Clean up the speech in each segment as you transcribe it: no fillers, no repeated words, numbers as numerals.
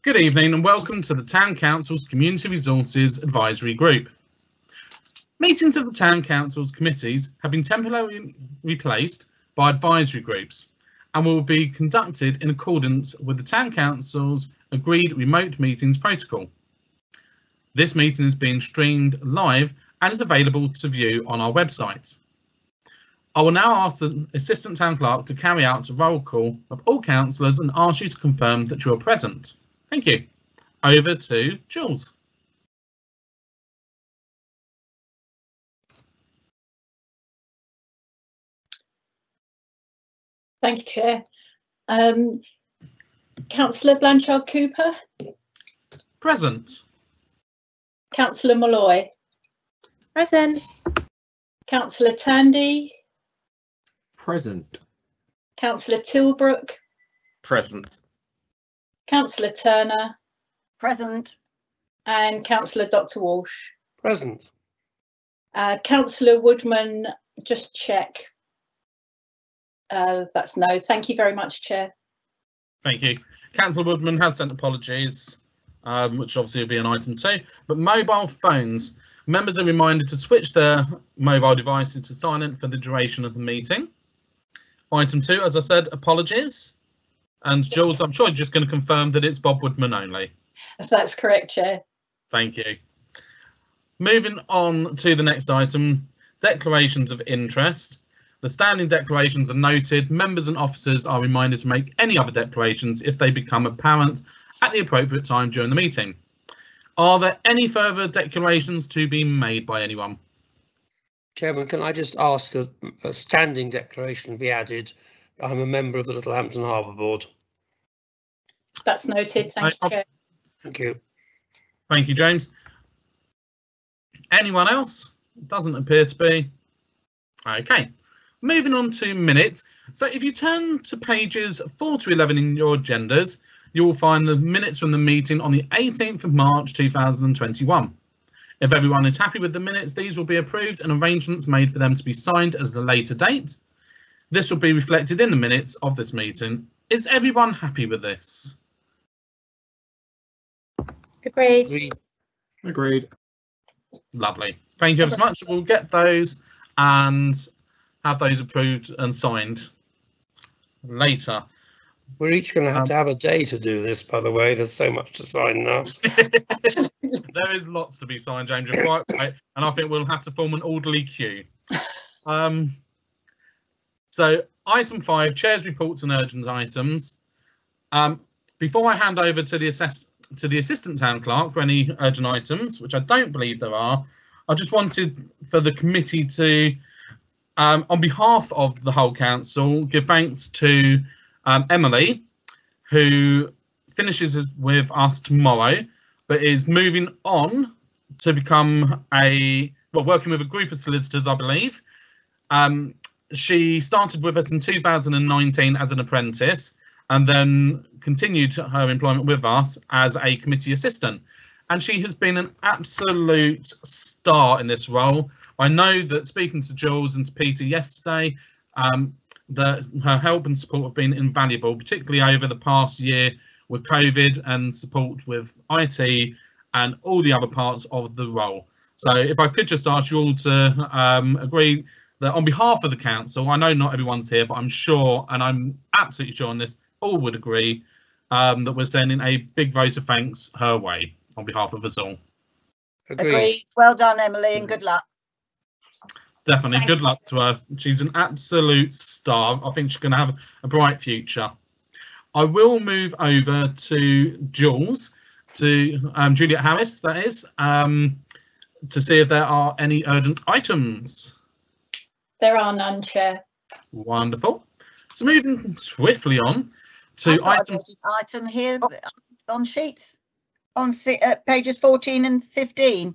Good evening and welcome to the Town Council's Community Resources Advisory Group. Meetings of the Town Council's committees have been temporarily replaced by advisory groups and will be conducted in accordance with the Town Council's agreed remote meetings protocol. This meeting is being streamed live and is available to view on our website. I will now ask the Assistant Town Clerk to carry out a roll call of all councillors and ask you to confirm that you are present. Thank you. Over to Jules. Thank you, Chair. Councillor Blanchard Cooper. Present. Councillor Molloy. Present. Councillor Tandy. Present. Councillor Tilbrook. Present. Councillor Turner. Present. And Councillor Dr. Walsh. Present. Councillor Woodman, just check. That's no. Thank you very much, Chair. Thank you. Councillor Woodman has sent apologies, which obviously will be an item 2. But mobile phones. Members are reminded to switch their mobile devices to silent for the duration of the meeting. Item 2, as I said, apologies. And Jules, I'm sure you're just going to confirm that it's Bob Woodman only. That's correct, Chair. Thank you. Moving on to the next item, declarations of interest. The standing declarations are noted. Members and officers are reminded to make any other declarations if they become apparent at the appropriate time during the meeting. Are there any further declarations to be made by anyone? Chairman, can I just ask that a standing declaration be added? I'm a member of the Littlehampton Harbour Board. That's noted. Thank you, Chair. Thank you. Thank you, James. Anyone else? Doesn't appear to be. Okay. Moving on to minutes. So if you turn to pages 4 to 11 in your agendas, you will find the minutes from the meeting on the 18th of March 2021. If everyone is happy with the minutes, these will be approved and arrangements made for them to be signed as a later date. This will be reflected in the minutes of this meeting. Is everyone happy with this? Agreed. Agreed. Agreed. Lovely. Thank you ever so much. We'll get those and have those approved and signed later. We're each going to have a day to do this, by the way. There's so much to sign now. There is lots to be signed, James. You're quite right. And I think we'll have to form an orderly queue. So item 5, Chair's reports and urgent items. Before I hand over to the Assistant Town Clerk for any urgent items, which I don't believe there are, I just wanted for the committee to, on behalf of the whole council, give thanks to Emily, who finishes with us tomorrow, but is moving on to become working with a group of solicitors, I believe. She started with us in 2019 as an apprentice and then continued her employment with us as a committee assistant. And she has been an absolute star in this role. I know that speaking to Jules and to Peter yesterday, that her help and support have been invaluable, particularly over the past year with COVID and support with IT and all the other parts of the role. So if I could just ask you all to agree that on behalf of the council, I know not everyone's here, but I'm sure, and I'm absolutely sure on this, all would agree that we're sending a big vote of thanks her way on behalf of us all. Agreed. Well done, Emily, and good luck. Definitely. Thank Good you. luck to her. She's an absolute star. I think she's going to have a bright future. I will move over to Jules, to Juliet Harris, that is, to see if there are any urgent items. There are none, Chair. Wonderful. So moving swiftly on to item here on sheets on pages 14 and 15.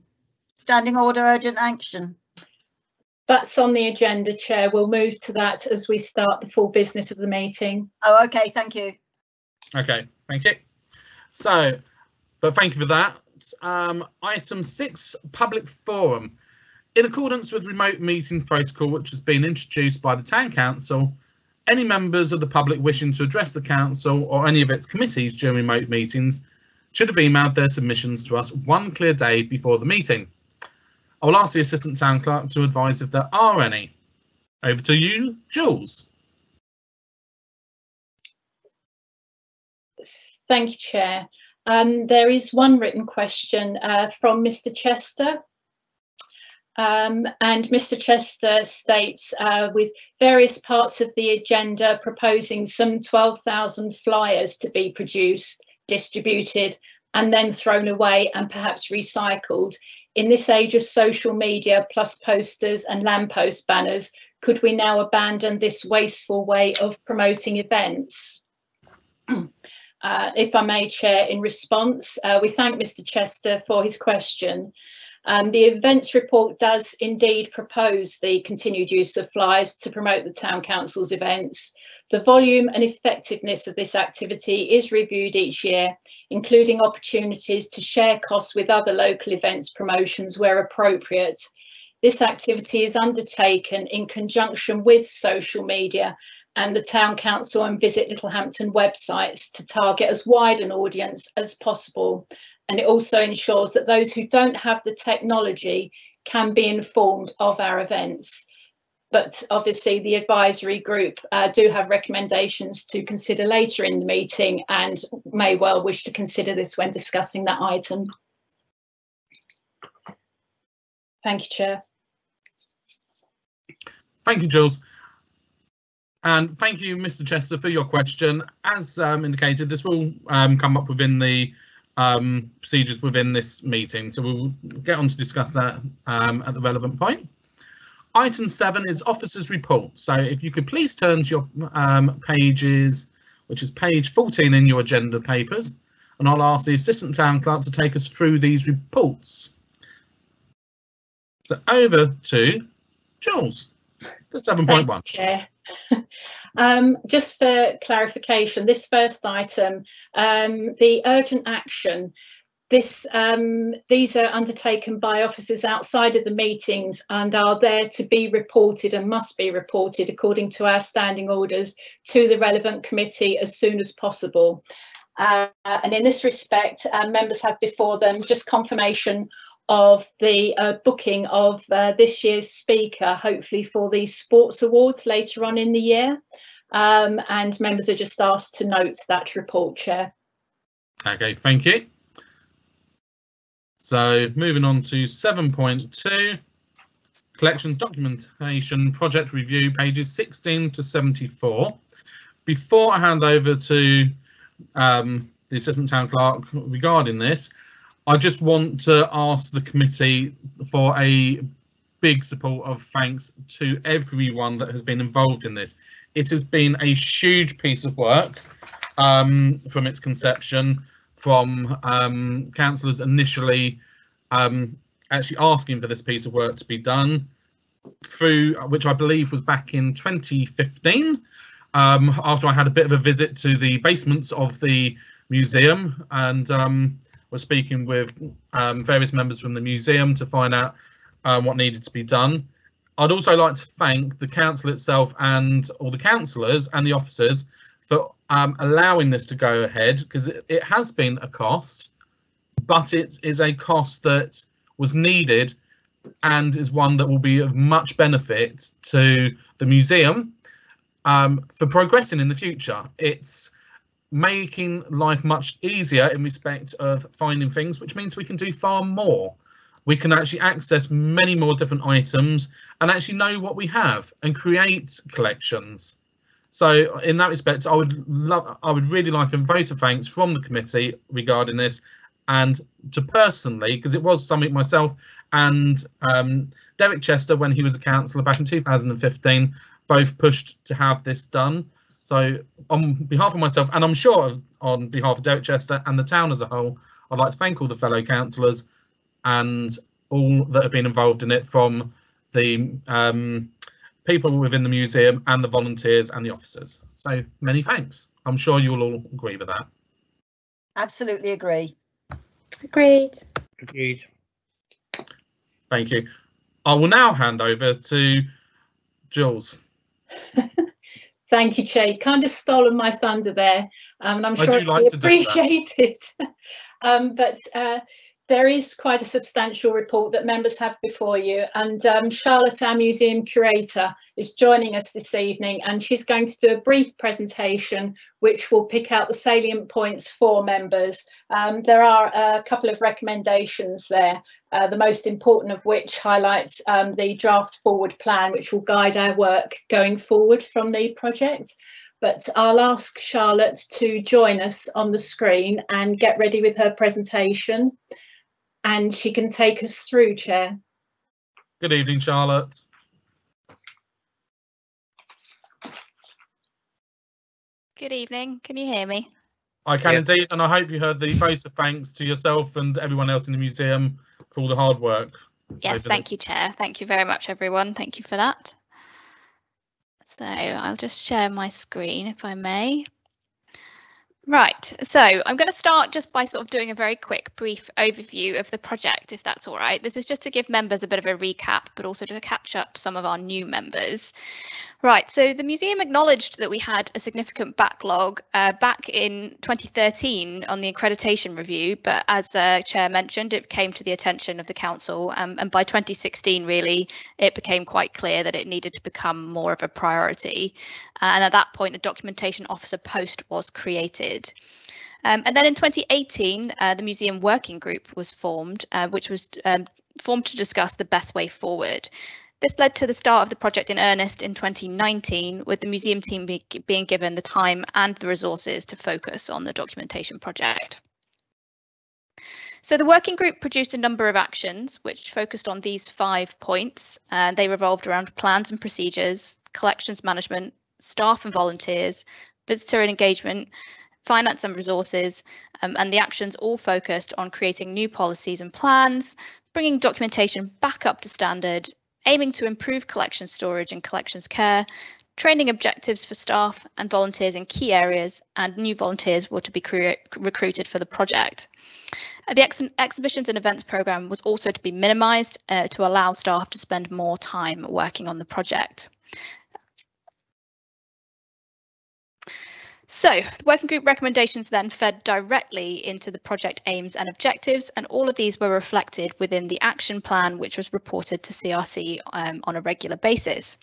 Standing order, urgent action. That's on the agenda, Chair. We'll move to that as we start the full business of the meeting. Oh, okay. Thank you. Okay, thank you. So, but thank you for that. Item 6, public forum. In accordance with remote meetings protocol, which has been introduced by the Town Council, any members of the public wishing to address the council or any of its committees during remote meetings should have emailed their submissions to us one clear day before the meeting. I will ask the Assistant Town Clerk to advise if there are any. Over to you, Jules. Thank you, Chair. There is one written question from Mr. Chester. And Mr. Chester states, with various parts of the agenda proposing some 12,000 flyers to be produced, distributed, and then thrown away and perhaps recycled. In this age of social media plus posters and lamppost banners, could we now abandon this wasteful way of promoting events? If I may, Chair, in response, we thank Mr. Chester for his question. The events report does indeed propose the continued use of flyers to promote the Town Council's events. The volume and effectiveness of this activity is reviewed each year, including opportunities to share costs with other local events promotions where appropriate. This activity is undertaken in conjunction with social media and the Town Council and Visit Littlehampton websites to target as wide an audience as possible. And it also ensures that those who don't have the technology can be informed of our events. But obviously the advisory group do have recommendations to consider later in the meeting and may well wish to consider this when discussing that item. Thank you, Chair. Thank you, Jules. And thank you, Mr. Chester, for your question. As indicated, this will come up within the procedures within this meeting, so we'll get on to discuss that at the relevant point. Item 7 is officers' report. So if you could please turn to your pages, which is page 14 in your agenda papers, and I'll ask the Assistant Town Clerk to take us through these reports. So over to Jules for 7.1. Chair. Just for clarification, this first item, the urgent action, these are undertaken by officers outside of the meetings and are there to be reported and must be reported according to our standing orders to the relevant committee as soon as possible. And in this respect, members have before them just confirmation of the booking of this year's speaker, hopefully for the sports awards later on in the year. And members are just asked to note that report, Chair. Okay, thank you. So moving on to 7.2, collections documentation project review, pages 16 to 74. Before I hand over to the Assistant Town Clerk regarding this, I just want to ask the committee for a big support of thanks to everyone that has been involved in this. It has been a huge piece of work from its conception, from councillors initially actually asking for this piece of work to be done, through which I believe was back in 2015, after I had a bit of a visit to the basements of the museum and was speaking with various members from the museum to find out what needed to be done. I'd also like to thank the council itself and all the councillors and the officers for allowing this to go ahead, because it has been a cost, but it is a cost that was needed and is one that will be of much benefit to the museum for progressing in the future. It's making life much easier in respect of finding things, which means we can do far more. We can actually access many more different items and actually know what we have and create collections. So in that respect, I would really like a vote of thanks from the committee regarding this, and to personally, because it was something myself and Derek Chester, when he was a councillor back in 2015, both pushed to have this done. So on behalf of myself, and I'm sure on behalf of Derek Chester and the town as a whole, I'd like to thank all the fellow councillors and all that have been involved in it, from the people within the museum and the volunteers and the officers. So many thanks. I'm sure you'll all agree with that. Absolutely agree. Agreed. Agreed. Thank you. I will now hand over to Jules. Thank you, Chair. You kind of stolen my thunder there, and I'm sure it'll be appreciated. but there is quite a substantial report that members have before you, and Charlotte, our museum curator, is joining us this evening, and she's going to do a brief presentation which will pick out the salient points for members. There are a couple of recommendations there, the most important of which highlights the draft forward plan, which will guide our work going forward from the project. But I'll ask Charlotte to join us on the screen and get ready with her presentation, and she can take us through, Chair. Good evening, Charlotte. Good evening. Can you hear me? I can Yes. indeed, and I hope you heard the vote of thanks to yourself and everyone else in the museum for all the hard work. Yes, thank you, Chair. Thank you very much, everyone. Thank you for that. So I'll just share my screen if I may. Right, so I'm going to start just by sort of doing a very quick, brief overview of the project, if that's all right. This is just to give members a bit of a recap, but also to catch up some of our new members. Right, so the museum acknowledged that we had a significant backlog back in 2013 on the accreditation review, but as Chair mentioned, it came to the attention of the council, and by 2016, really, it became quite clear that it needed to become more of a priority. And at that point, a documentation officer post was created. And then in 2018, the museum working group was formed, which was formed to discuss the best way forward. This led to the start of the project in earnest in 2019, with the museum team being given the time and the resources to focus on the documentation project. So the working group produced a number of actions which focused on these 5 points. They revolved around plans and procedures, collections management, staff and volunteers, visitor engagement, finance and resources, and the actions all focused on creating new policies and plans, bringing documentation back up to standard, aiming to improve collection storage and collections care, training objectives for staff and volunteers in key areas, and new volunteers were to be recruited for the project. The exhibitions and events programme was also to be minimised to allow staff to spend more time working on the project. So the working group recommendations then fed directly into the project aims and objectives, and all of these were reflected within the action plan, which was reported to CRC on a regular basis.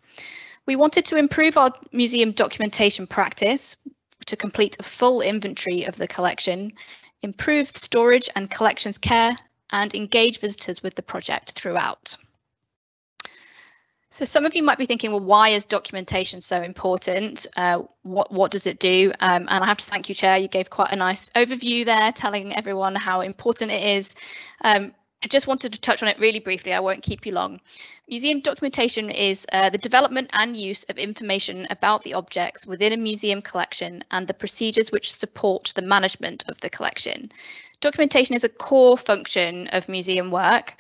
We wanted to improve our museum documentation practice to complete a full inventory of the collection, improve storage and collections care, and engage visitors with the project throughout. So some of you might be thinking, well, why is documentation so important? What does it do? And I have to thank you, Chair. You gave quite a nice overview there, telling everyone how important it is. I just wanted to touch on it really briefly. I won't keep you long. Museum documentation is the development and use of information about the objects within a museum collection and the procedures which support the management of the collection. Documentation is a core function of museum work.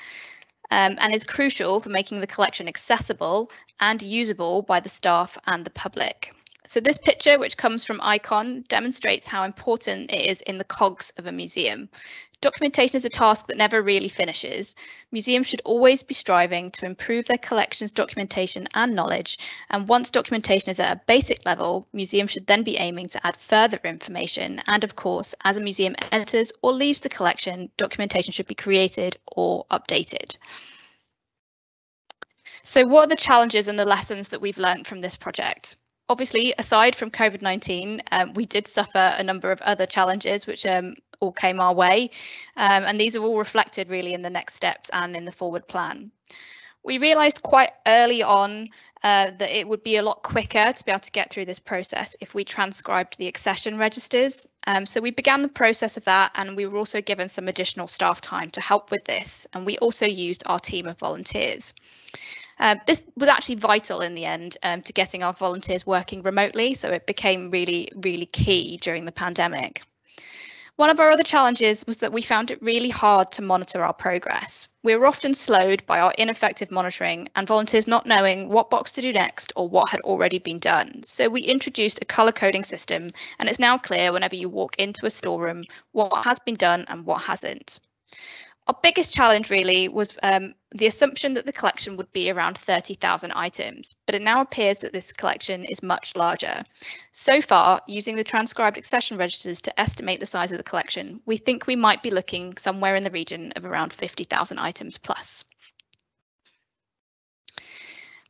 And is crucial for making the collection accessible and usable by the staff and the public. So this picture, which comes from ICON, demonstrates how important it is in the cogs of a museum. Documentation is a task that never really finishes. Museums should always be striving to improve their collections, documentation and knowledge. And once documentation is at a basic level, museums should then be aiming to add further information. And of course, as a museum enters or leaves the collection, documentation should be created or updated. So what are the challenges and the lessons that we've learned from this project? Obviously, aside from COVID-19, we did suffer a number of other challenges which all came our way, and these are all reflected really in the next steps and in the forward plan. We realised quite early on that it would be a lot quicker to be able to get through this process if we transcribed the accession registers. So we began the process of that, and we were also given some additional staff time to help with this, and we also used our team of volunteers. This was actually vital in the end to getting our volunteers working remotely, so it became really, really key during the pandemic. One of our other challenges was that we found it really hard to monitor our progress. We were often slowed by our ineffective monitoring and volunteers not knowing what box to do next or what had already been done. So we introduced a colour coding system, and it's now clear whenever you walk into a storeroom what has been done and what hasn't. Our biggest challenge really was the assumption that the collection would be around 30,000 items, but it now appears that this collection is much larger. So far, using the transcribed accession registers to estimate the size of the collection, we think we might be looking somewhere in the region of around 50,000 items plus.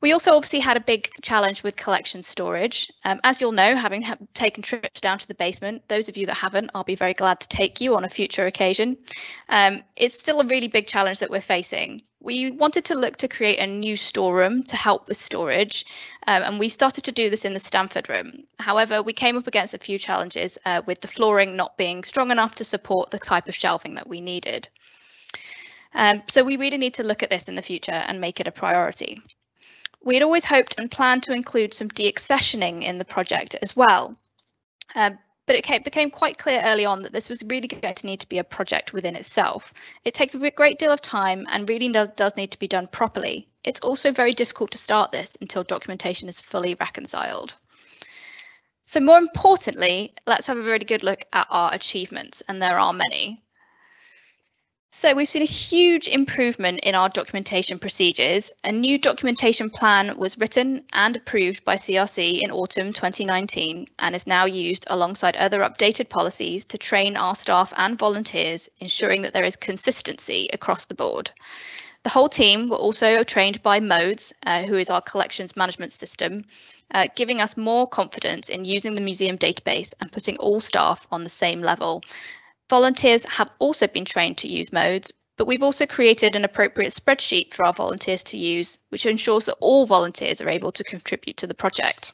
We also obviously had a big challenge with collection storage. As you'll know, having taken trips down to the basement, those of you that haven't, I'll be very glad to take you on a future occasion. It's still a really big challenge that we're facing. We wanted to look to create a new storeroom to help with storage, and we started to do this in the Stamford room. However, we came up against a few challenges with the flooring not being strong enough to support the type of shelving that we needed. So we really need to look at this in the future and make it a priority. We had always hoped and planned to include some deaccessioning in the project as well, but it became quite clear early on that this was really going to need to be a project within itself. It takes a great deal of time and really does need to be done properly. It's also very difficult to start this until documentation is fully reconciled. So more importantly, let's have a really good look at our achievements, and there are many. So we've seen a huge improvement in our documentation procedures. A new documentation plan was written and approved by CRC in autumn 2019 and is now used alongside other updated policies to train our staff and volunteers, ensuring that there is consistency across the board. The whole team were also trained by Modes, who is our collections management system, giving us more confidence in using the museum database and putting all staff on the same level. Volunteers have also been trained to use Modes, but we've also created an appropriate spreadsheet for our volunteers to use, which ensures that all volunteers are able to contribute to the project.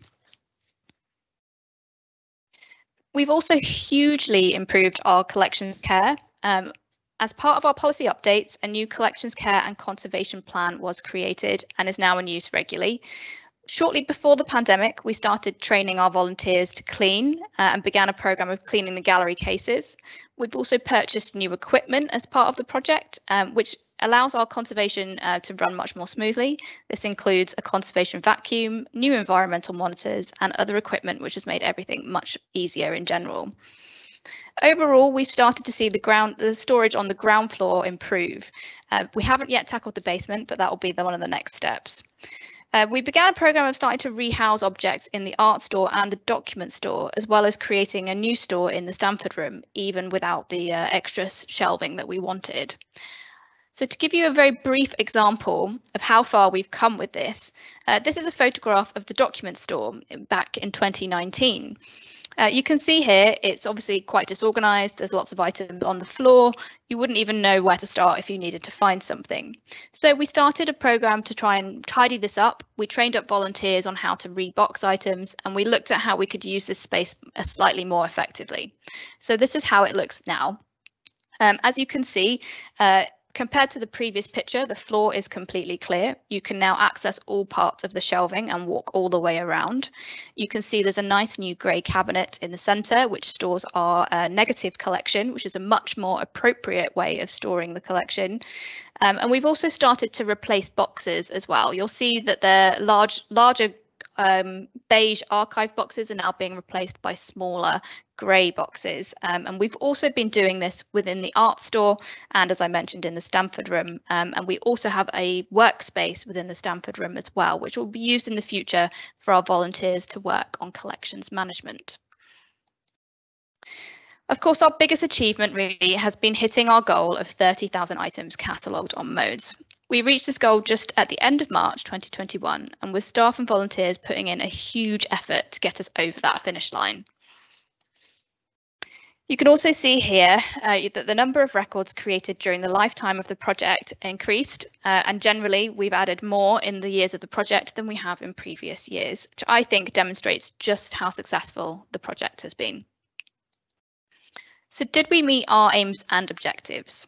We've also hugely improved our collections care. As part of our policy updates, a new collections care and conservation plan was created and is now in use regularly. Shortly before the pandemic, we started training our volunteers to clean and began a programme of cleaning the gallery cases. We've also purchased new equipment as part of the project, which allows our conservation to run much more smoothly. This includes a conservation vacuum, new environmental monitors, and other equipment, which has made everything much easier in general. Overall, we've started to see the storage on the ground floor improve. We haven't yet tackled the basement, but that will be one of the next steps. We began a programme of starting to rehouse objects in the art store and the document store, as well as creating a new store in the Stamford room, even without the extra shelving that we wanted. So to give you a very brief example of how far we've come with this, this is a photograph of the document store back in 2019. You can see here it's obviously quite disorganised. There's lots of items on the floor. You wouldn't even know where to start if you needed to find something. So we started a programme to try and tidy this up. We trained up volunteers on how to rebox items, and we looked at how we could use this space slightly more effectively. So this is how it looks now. As you can see, compared to the previous picture, the floor is completely clear. You can now access all parts of the shelving and walk all the way around. You can see there's a nice new grey cabinet in the centre, which stores our negative collection, which is a much more appropriate way of storing the collection. And we've also started to replace boxes as well. You'll see that the larger beige archive boxes are now being replaced by smaller grey boxes, and we've also been doing this within the art store and, as I mentioned, in the Stamford room, and we also have a workspace within the Stamford room as well, which will be used in the future for our volunteers to work on collections management. Of course, our biggest achievement really has been hitting our goal of 30,000 items catalogued on Modes. We reached this goal just at the end of March 2021, and with staff and volunteers putting in a huge effort to get us over that finish line. You can also see here that the number of records created during the lifetime of the project increased, and generally we've added more in the years of the project than we have in previous years, which I think demonstrates just how successful the project has been. So did we meet our aims and objectives?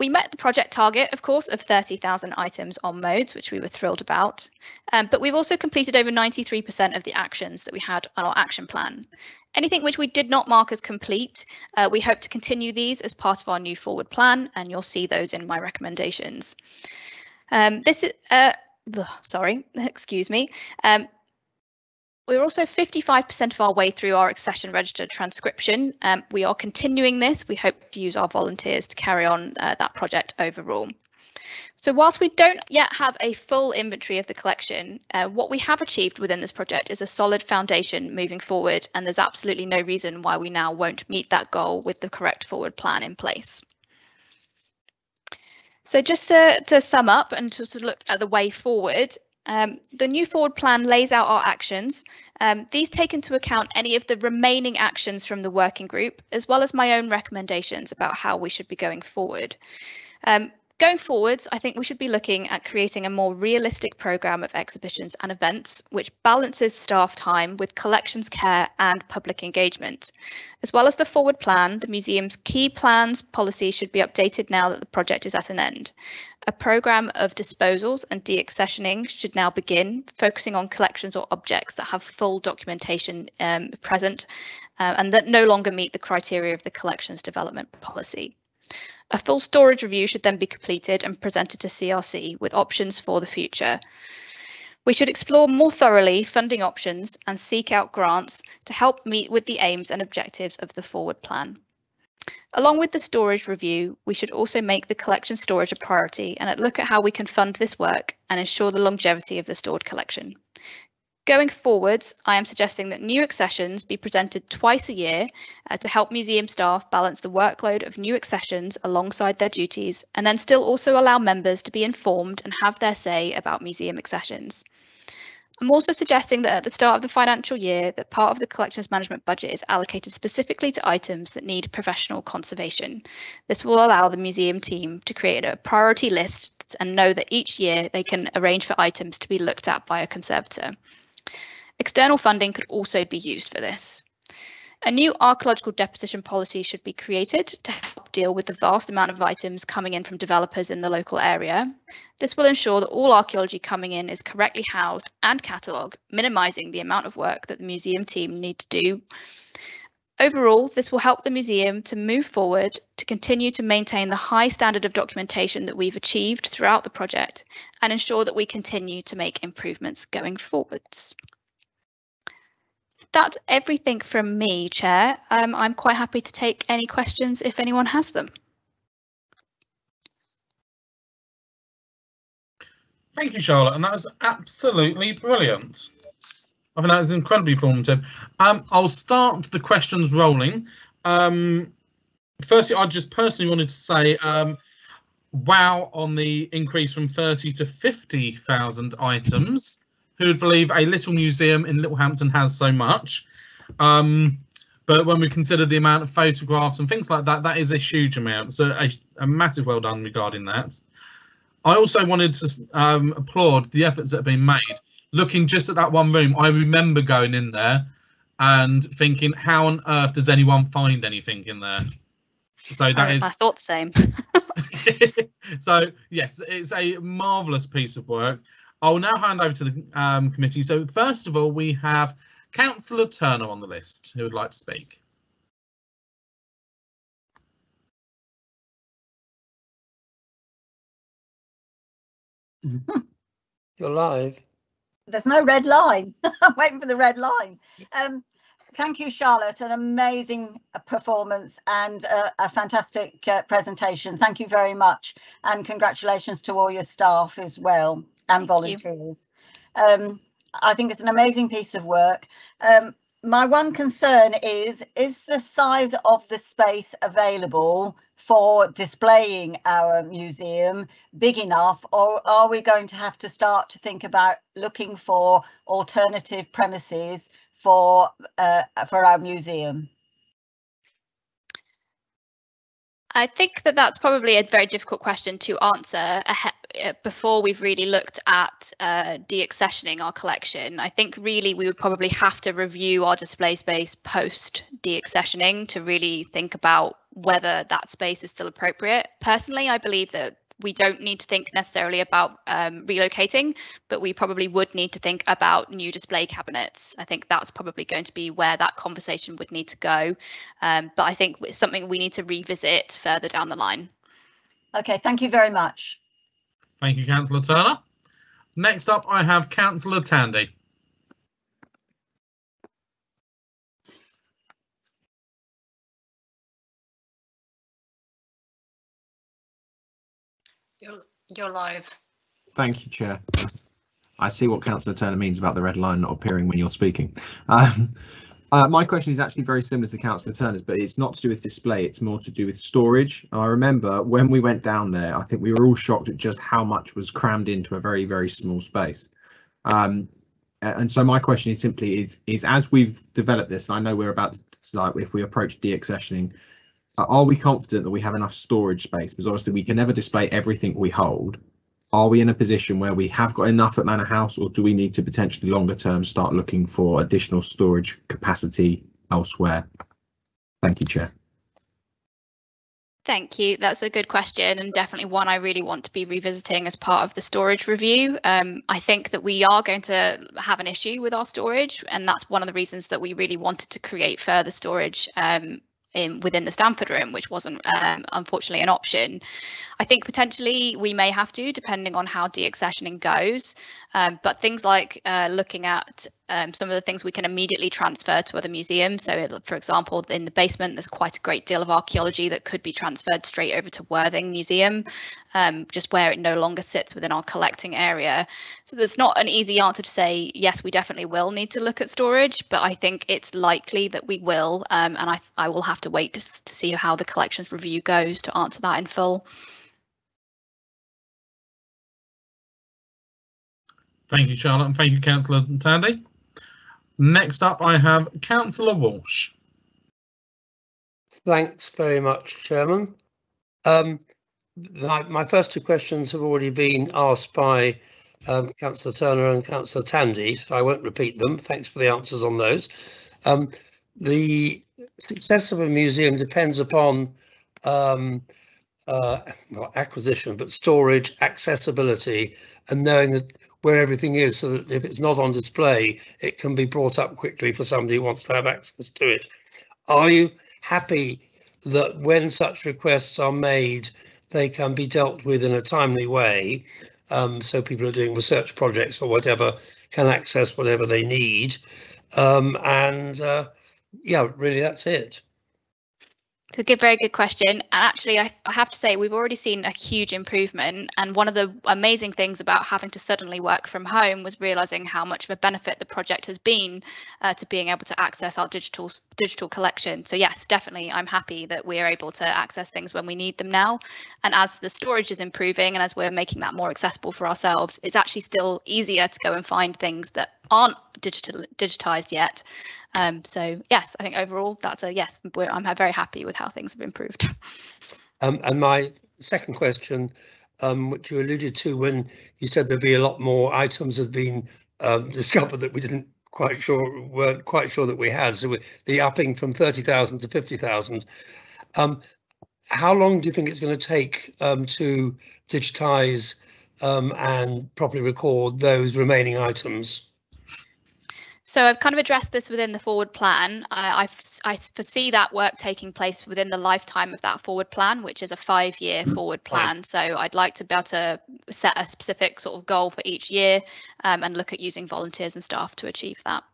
We met the project target, of course, of 30,000 items on Modes, which we were thrilled about. But we've also completed over 93% of the actions that we had on our action plan. Anything which we did not mark as complete, we hope to continue these as part of our new forward plan, and you'll see those in my recommendations. Excuse me. We're also 55% of our way through our accession register transcription. We are continuing this. We hope to use our volunteers to carry on that project overall. So whilst we don't yet have a full inventory of the collection, what we have achieved within this project is a solid foundation moving forward, and there's absolutely no reason why we now won't meet that goal with the correct forward plan in place. So just to sum up and to look at the way forward, the new forward plan lays out our actions. These take into account any of the remaining actions from the working group, as well as my own recommendations about how we should be going forward. Going forwards, I think we should be looking at creating a more realistic programme of exhibitions and events, which balances staff time with collections care and public engagement. As well as the forward plan, the museum's key plans policy should be updated now that the project is at an end. A programme of disposals and deaccessioning should now begin, focusing on collections or objects that have full documentation present and that no longer meet the criteria of the collections development policy. A full storage review should then be completed and presented to CRC with options for the future. We should explore more thoroughly funding options and seek out grants to help meet with the aims and objectives of the forward plan. Along with the storage review, we should also make the collection storage a priority and look at how we can fund this work and ensure the longevity of the stored collection. Going forwards, I am suggesting that new accessions be presented twice a year to help museum staff balance the workload of new accessions alongside their duties, and then still also allow members to be informed and have their say about museum accessions. I'm also suggesting that at the start of the financial year, that part of the collections management budget is allocated specifically to items that need professional conservation. This will allow the museum team to create a priority list and know that each year they can arrange for items to be looked at by a conservator. External funding could also be used for this. A new archaeological deposition policy should be created to help deal with the vast amount of items coming in from developers in the local area. This will ensure that all archaeology coming in is correctly housed and catalogued, minimising the amount of work that the museum team need to do. Overall, this will help the museum to move forward, to continue to maintain the high standard of documentation that we've achieved throughout the project, and ensure that we continue to make improvements going forwards. That's everything from me, Chair. I'm quite happy to take any questions if anyone has them. Thank you, Charlotte, and that was absolutely brilliant. I think that was incredibly informative. I'll start the questions rolling. Firstly, I just personally wanted to say wow on the increase from 30 to 50,000 items. Who would believe a little museum in Littlehampton has so much? But when we consider the amount of photographs and things like that, that is a huge amount. So a massive well done regarding that. I also wanted to applaud the efforts that have been made. Looking just at that one room, I remember going in there and thinking, how on earth does anyone find anything in there? So that is. I thought the same. So yes, it's a marvellous piece of work. I will now hand over to the committee. So first of all, we have Councillor Turner on the list who would like to speak. You're live. There's no red line. I'm waiting for the red line. Thank you, Charlotte. An amazing performance and a fantastic presentation. Thank you very much. And congratulations to all your staff as well and volunteers. I think it's an amazing piece of work. My one concern is the size of the space available for displaying our museum big enough, or are we going to have to start to think about looking for alternative premises for our museum? I think that that's probably a very difficult question to answer before we've really looked at deaccessioning our collection. I think really we would probably have to review our display space post deaccessioning to really think about whether that space is still appropriate. Personally, I believe that we don't need to think necessarily about relocating, but we probably would need to think about new display cabinets. I think that's probably going to be where that conversation would need to go. But I think it's something we need to revisit further down the line. Okay, thank you very much. Thank you, Councillor Turner. Next up, I have Councillor Tandy. You're live. Thank you, Chair. I see what Councillor Turner means about the red line not appearing when you're speaking. My question is actually very similar to Councillor Turner's, but it's not to do with display, it's more to do with storage. I remember when we went down there, I think we were all shocked at just how much was crammed into a very, very small space. And so my question is simply is as we've developed this, and I know we're about to start, if we approach deaccessioning, are we confident that we have enough storage space? Because obviously we can never display everything we hold. Are we in a position where we have got enough at Manor House, or do we need to potentially longer term start looking for additional storage capacity elsewhere? Thank you, Chair. Thank you. That's a good question, and definitely one I really want to be revisiting as part of the storage review. I think that we are going to have an issue with our storage, and that's one of the reasons that we really wanted to create further storage within the Stamford room, which wasn't unfortunately an option. I think potentially we may have to, depending on how deaccessioning goes, but things like looking at some of the things we can immediately transfer to other museums. So, for example, in the basement, there's quite a great deal of archaeology that could be transferred straight over to Worthing Museum, just where it no longer sits within our collecting area. So there's not an easy answer to say, yes, we definitely will need to look at storage, but I think it's likely that we will, and I will have to wait to see how the collections review goes to answer that in full. Thank you, Charlotte, and thank you, Councillor Tandy. Next up, I have Councillor Walsh. Thanks very much, Chairman. My first two questions have already been asked by Councillor Turner and Councillor Tandy, so I won't repeat them. Thanks for the answers on those. The success of a museum depends upon not acquisition, but storage, accessibility, and knowing that where everything is, so that if it's not on display, it can be brought up quickly for somebody who wants to have access to it. Are you happy that when such requests are made, they can be dealt with in a timely way, so people who are doing research projects or whatever can access whatever they need? Yeah, really, that's it. It's a very good question. And actually, I have to say, we've already seen a huge improvement. And one of the amazing things about having to suddenly work from home was realizing how much of a benefit the project has been to being able to access our digital collection. So yes, definitely, I'm happy that we're able to access things when we need them now. And as the storage is improving and as we're making that more accessible for ourselves, it's actually still easier to go and find things that aren't digitized yet. So yes, I think overall that's a yes. I'm very happy with how things have improved. And my second question, which you alluded to when you said there'd be a lot more items had been discovered that we weren't quite sure that we had. So the upping from 30,000 to 50,000. How long do you think it's going to take to digitize and properly record those remaining items? So I've kind of addressed this within the forward plan. I foresee that work taking place within the lifetime of that forward plan, which is a 5-year forward plan. So I'd like to be able to set a specific sort of goal for each year and look at using volunteers and staff to achieve that.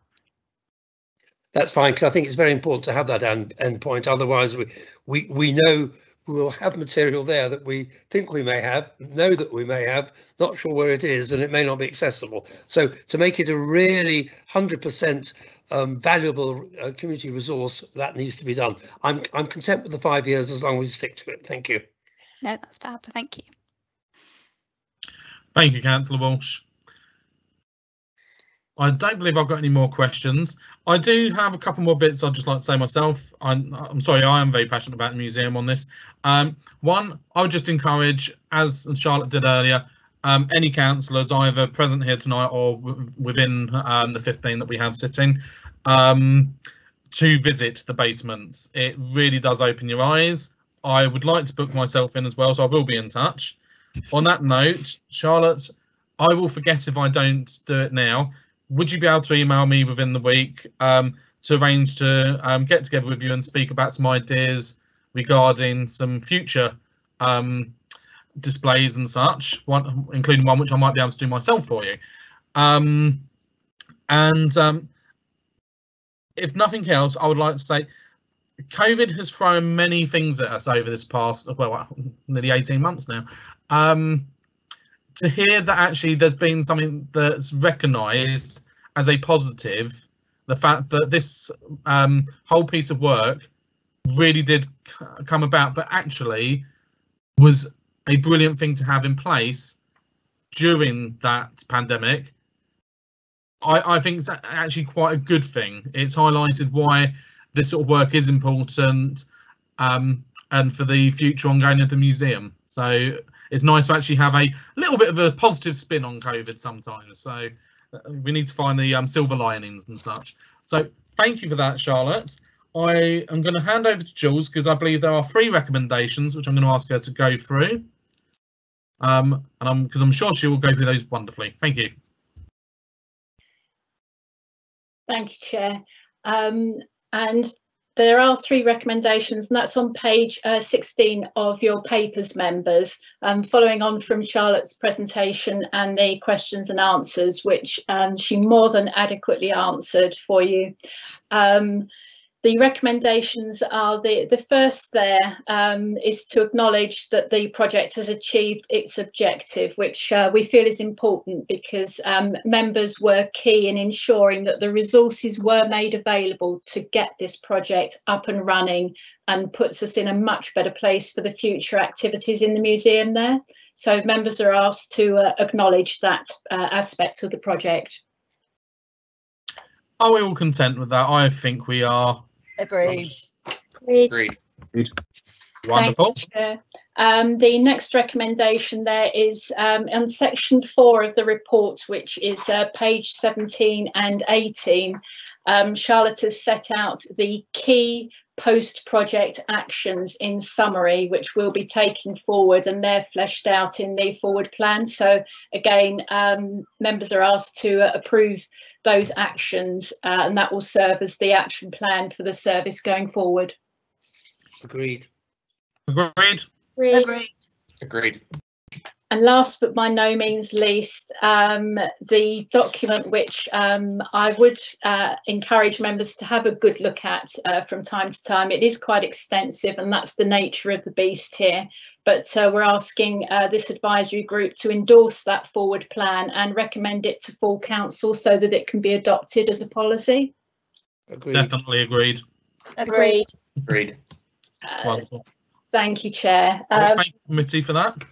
That's fine, because I think it's very important to have that end point. Otherwise, we know we will have material there that we think we may have, know that we may have, not sure where it is, and it may not be accessible. So to make it a really 100% valuable community resource, that needs to be done. I'm content with the 5 years as long as we stick to it. Thank you. No, that's fab. Thank you. Thank you, Councillor Walsh. I don't believe I've got any more questions. I do have a couple more bits I'd just like to say myself. I'm sorry, I am very passionate about the museum on this. One, I would just encourage, as Charlotte did earlier, any councillors either present here tonight or within the 15 that we have sitting, to visit the basements. It really does open your eyes. I would like to book myself in as well, so I will be in touch. On that note, Charlotte, I will forget if I don't do it now. Would you be able to email me within the week to arrange to get together with you and speak about some ideas regarding some future displays and such, including one which I might be able to do myself for you. If nothing else, I would like to say COVID has thrown many things at us over this past, well, nearly 18 months now. To hear that actually there's been something that's recognised as a positive, the fact that this whole piece of work really did come about, but actually was a brilliant thing to have in place during that pandemic, I think it's actually quite a good thing. It's highlighted why this sort of work is important, and for the future ongoing of the museum. So it's nice to actually have a little bit of a positive spin on COVID sometimes. So we need to find the silver linings and such. So thank you for that, Charlotte. I am going to hand over to Jules because I believe there are 3 recommendations which I'm going to ask her to go through. And because I'm sure she will go through those wonderfully. Thank you. Thank you, Chair. And there are 3 recommendations, and that's on page 16 of your papers, members, following on from Charlotte's presentation and the questions and answers, which she more than adequately answered for you. The recommendations are the first there is to acknowledge that the project has achieved its objective, which we feel is important because members were key in ensuring that the resources were made available to get this project up and running, and puts us in a much better place for the future activities in the museum there. So members are asked to acknowledge that aspect of the project. Are we all content with that? I think we are. Agreed. Agreed. Wonderful. Thank you, Chair. The next recommendation there is on section 4 of the report, which is page 17 and 18. Charlotte has set out the key post-project actions in summary, which we'll be taking forward, and they're fleshed out in the forward plan. So again, members are asked to approve those actions, and that will serve as the action plan for the service going forward. Agreed. Agreed. Agreed. Agreed. And last but by no means least, the document which I would encourage members to have a good look at from time to time. It is quite extensive, and that's the nature of the beast here. But we're asking this advisory group to endorse that forward plan and recommend it to full council so that it can be adopted as a policy. Agreed. Definitely agreed. Agreed. Agreed. Wonderful. Thank you, Chair. Thank you, committee, for that.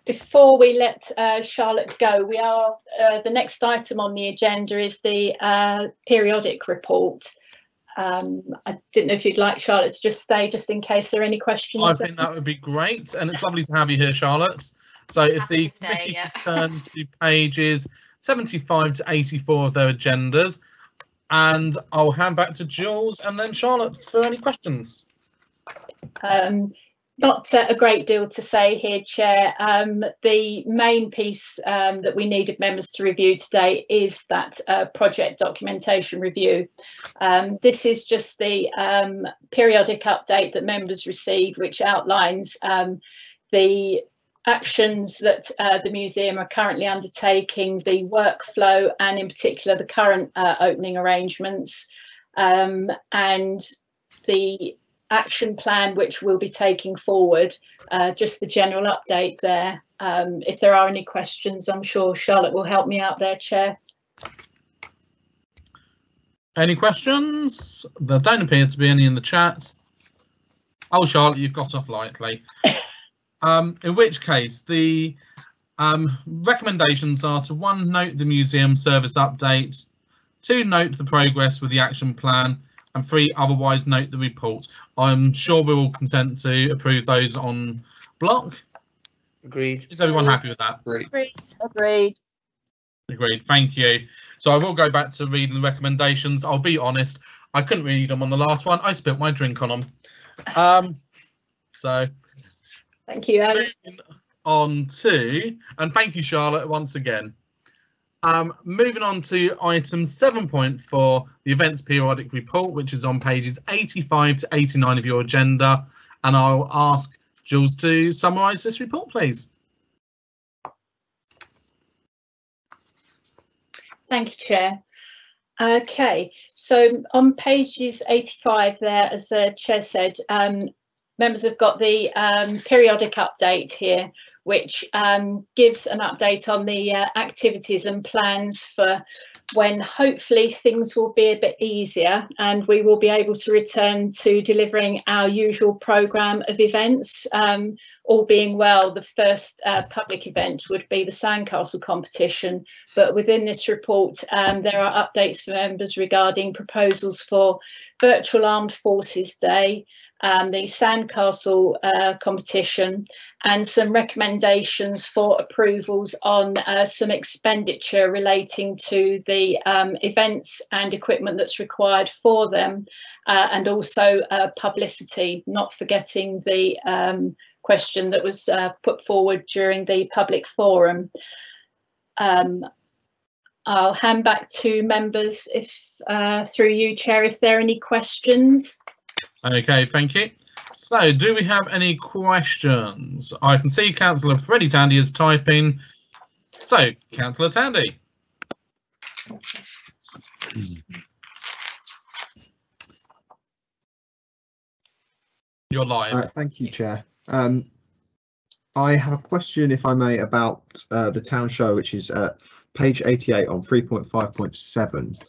Before we let Charlotte go, we are the next item on the agenda is the periodic report. I didn't know if you'd like Charlotte to just stay, just in case there are any questions. I think that would be great, and it's lovely to have you here, Charlotte. So if the committee could turn to pages 75 to 84 of their agendas, and I'll hand back to Jules and then Charlotte for any questions. Not a great deal to say here, Chair. The main piece that we needed members to review today is that project documentation review. This is just the periodic update that members receive, which outlines the actions that the museum are currently undertaking, the workflow, and in particular the current opening arrangements, and the action plan which we'll be taking forward. Just the general update there. If there are any questions, I'm sure Charlotte will help me out there, Chair. Any questions? There don't appear to be any in the chat. Oh, Charlotte, you've got off lightly. In which case, the recommendations are to 1, note the museum service update, 2, note the progress with the action plan, and 3, otherwise note the report. I'm sure we're all content to approve those on block. Agreed. Is everyone happy with that? Agreed. Agreed. Agreed. Thank you. So I will go back to reading the recommendations. I'll be honest, I couldn't read them on the last one. I spilt my drink on them. So Thank you. moving on to, and thank you, Charlotte, once again. Moving on to item 7.4, the events periodic report, which is on pages 85 to 89 of your agenda. And I'll ask Jules to summarise this report, please. Thank you, Chair. Okay, so on pages 85 there, as the chair said, members have got the periodic update here, which gives an update on the activities and plans for when hopefully things will be a bit easier and we will be able to return to delivering our usual programme of events. All being well, the first public event would be the Sandcastle competition, but within this report there are updates for members regarding proposals for Virtual Armed Forces Day, the Sandcastle competition, and some recommendations for approvals on some expenditure relating to the events and equipment that's required for them, and also publicity, not forgetting the question that was put forward during the public forum. I'll hand back to members if through you, Chair, if there are any questions. Okay, thank you. So, do we have any questions? I can see Councillor Freddie Tandy is typing. So, Councillor Tandy. You're live. Thank you, Chair. I have a question, if I may, about the town show, which is page 88 on 3.5.7.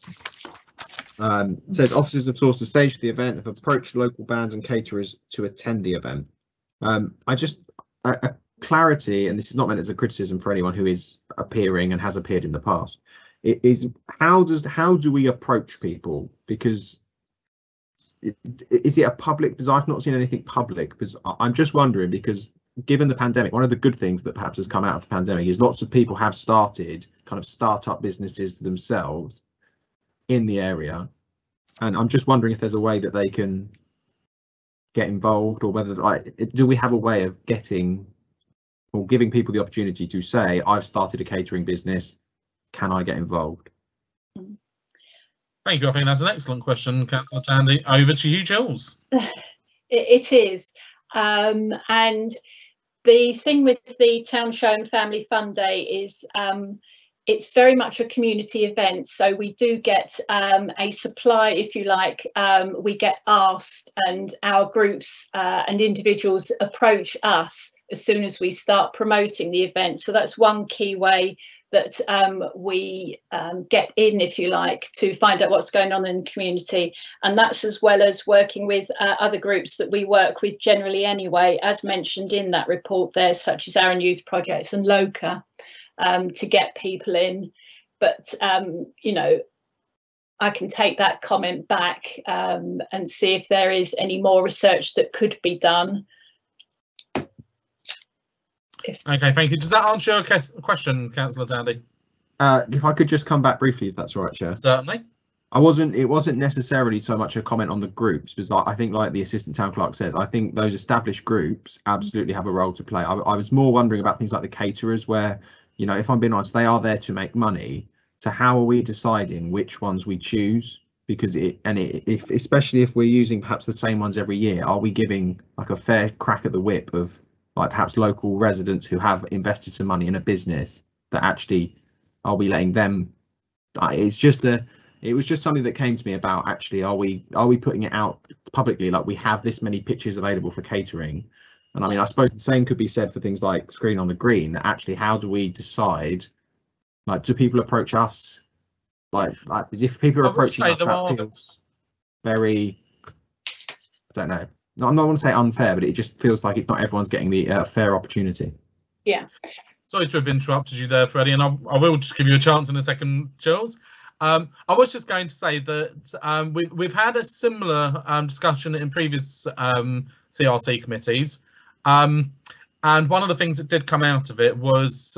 It says officers have sourced the stage for the event, have approached local bands and caterers to attend the event. A clarity, and this is not meant as a criticism for anyone who is appearing and has appeared in the past, it is how do we approach people? Because is it a public? Because I've not seen anything public. Because I'm just wondering, because given the pandemic, one of the good things that perhaps has come out of the pandemic is lots of people have started kind of startup businesses themselves in the area, and I'm just wondering if there's a way that they can get involved, or whether, like, do we have a way of getting or giving people the opportunity to say, I've started a catering business, can I get involved? Thank you. I think that's an excellent question, Councillor Tandy. Over to you, Jules. It is, and the thing with the Town Show and Family Fun Day is it's very much a community event, so we do get a supply, if you like. We get asked, and our groups and individuals approach us as soon as we start promoting the event. So that's one key way that we get in, if you like, to find out what's going on in the community. And that's as well as working with other groups that we work with generally anyway, as mentioned in that report there, such as Our Youth Projects and LOCA. To get people in, but you know, I can take that comment back and see if there is any more research that could be done. Okay, thank you. Does that answer your question, Councillor Tandy? If I could just come back briefly, if that's all right, Chair. Certainly. It wasn't necessarily so much a comment on the groups, because I think, like the Assistant Town Clerk says, I think those established groups absolutely have a role to play. I was more wondering about things like the caterers, where, you know, if I'm being honest, they are there to make money. So how are we deciding which ones we choose? Because especially if we're using perhaps the same ones every year, are we giving like a fair crack at the whip of, like, perhaps local residents who have invested some money in a business, that actually, are we letting them? It was just something that came to me about, actually, are we putting it out publicly, like we have this many pitches available for catering? And I mean, I suppose the same could be said for things like Screen on the Green. Actually, how do we decide? Like, do people approach us? Like as if people are approaching us, that feels very, I don't know. I'm not want to say unfair, but it just feels like it's not everyone's getting the fair opportunity. Yeah. Sorry to have interrupted you there, Freddie, and I will just give you a chance in a second, Charles. I was just going to say that we've had a similar discussion in previous CRC committees. And one of the things that did come out of it was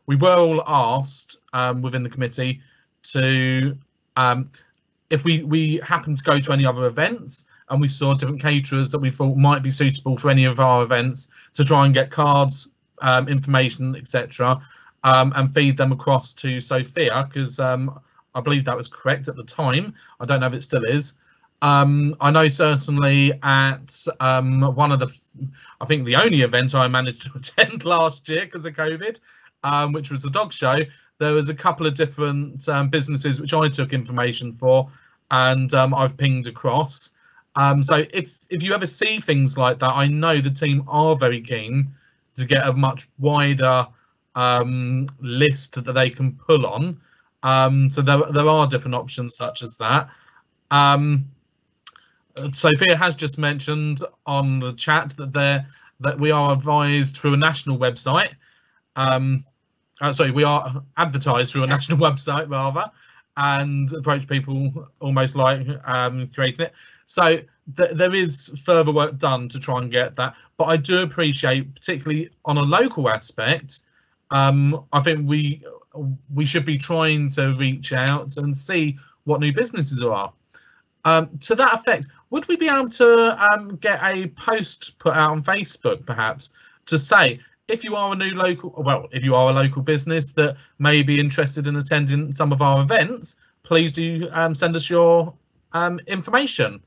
we were all asked within the committee to, if we happened to go to any other events and we saw different caterers that we thought might be suitable for any of our events, to try and get cards, information, etc., and feed them across to Sophia, because I believe that was correct at the time. I don't know if it still is. I know certainly at one of the, I think the only event I managed to attend last year because of COVID, which was the dog show, there was a couple of different businesses which I took information for, and I've pinged across. So if you ever see things like that, I know the team are very keen to get a much wider list that they can pull on. So there are different options such as that. Sophia has just mentioned on the chat that we are advised through a national website. Sorry, we are advertised through a national website rather, and approach people almost like creating it. So there is further work done to try and get that. But I do appreciate, particularly on a local aspect, I think we should be trying to reach out and see what new businesses there are. To that effect, would we be able to get a post put out on Facebook, perhaps, to say if you are a if you are a local business that may be interested in attending some of our events, please do send us your information,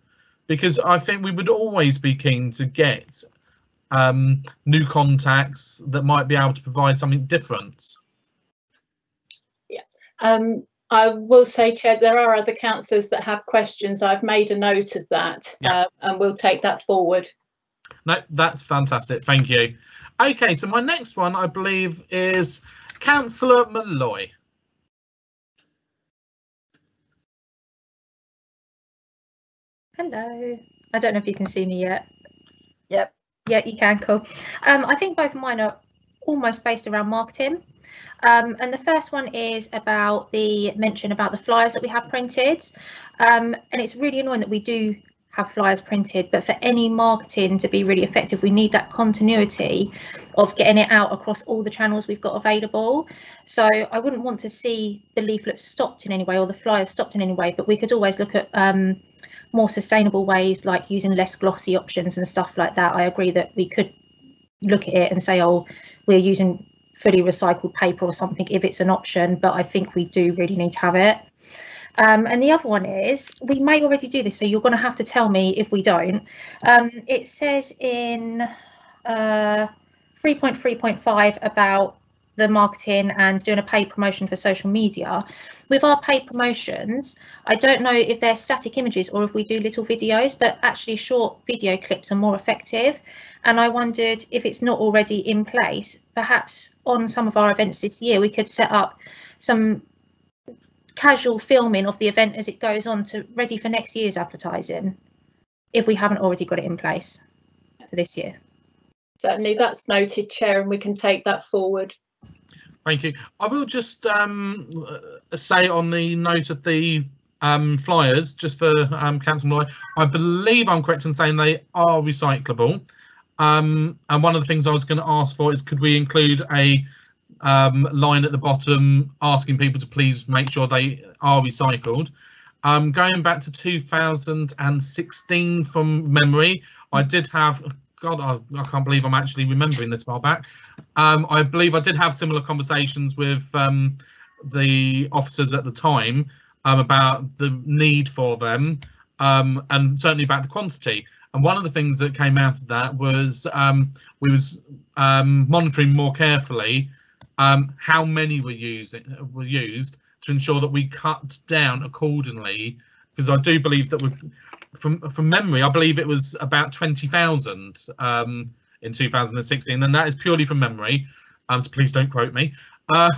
because I think we would always be keen to get new contacts that might be able to provide something different. Yeah. I will say, Chair, there are other councillors that have questions. I've made a note of that, and we'll take that forward. No, that's fantastic. Thank you. OK, so my next one, I believe, is Councillor Malloy. Hello. I don't know if you can see me yet. Yep. Yeah, you can. Cool. I think both of mine are almost based around marketing. And the first one is about the mention about the flyers that we have printed. And it's really annoying that we do have flyers printed, but for any marketing to be really effective, we need that continuity of getting it out across all the channels we've got available. So I wouldn't want to see the leaflets stopped in any way or the flyers stopped in any way, but we could always look at more sustainable ways, like using less glossy options and stuff like that. I agree that we could look at it and say, oh, we're using fully recycled paper or something if it's an option, but I think we do really need to have it. And the other one is, we may already do this, so you're going to have to tell me if we don't. It says in 3.3.5 about the marketing and doing a paid promotion for social media. With our paid promotions, I don't know if they're static images or if we do little videos, but actually short video clips are more effective. And I wondered if it's not already in place, perhaps on some of our events this year, we could set up some casual filming of the event as it goes on to ready for next year's advertising, if we haven't already got it in place for this year. Certainly, that's noted, Chair, and we can take that forward. Thank you. I will just say on the note of the flyers, just for Councillor Malloy, I believe I'm correct in saying they are recyclable. And one of the things I was going to ask for is, could we include a line at the bottom asking people to please make sure they are recycled. Going back to 2016 from memory, I did have, God, I can't believe I'm actually remembering this far back. I believe I did have similar conversations with the officers at the time about the need for them, and certainly about the quantity. And one of the things that came out of that was we was monitoring more carefully how many were used to ensure that we cut down accordingly, because I do believe that from memory, I believe it was about 20,000 in 2016, and that is purely from memory, so please don't quote me. But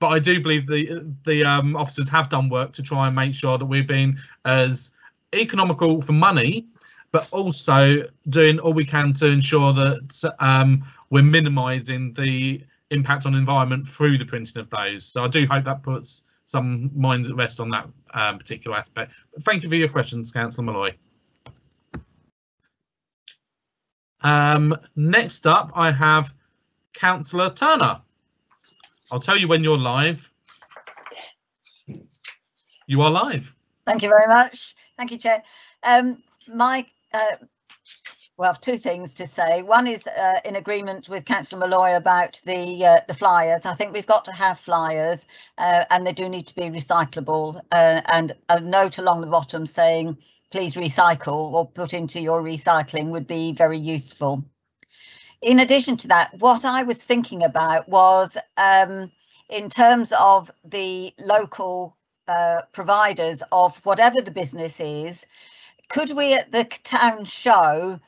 I do believe the officers have done work to try and make sure that we're being as economical for money, but also doing all we can to ensure that we're minimising the impact on the environment through the printing of those. So I do hope that puts some minds at rest on that particular aspect. But thank you for your questions, Councillor Malloy. Next up, I have Councillor Turner. I'll tell you when you're live. You are live. Thank you very much. Thank you, Chair. Well, two things to say. One is in agreement with Councillor Malloy about the flyers. I think we've got to have flyers and they do need to be recyclable, and a note along the bottom saying please recycle or put into your recycling would be very useful. In addition to that, what I was thinking about was in terms of the local providers of whatever the business is, could we at the town show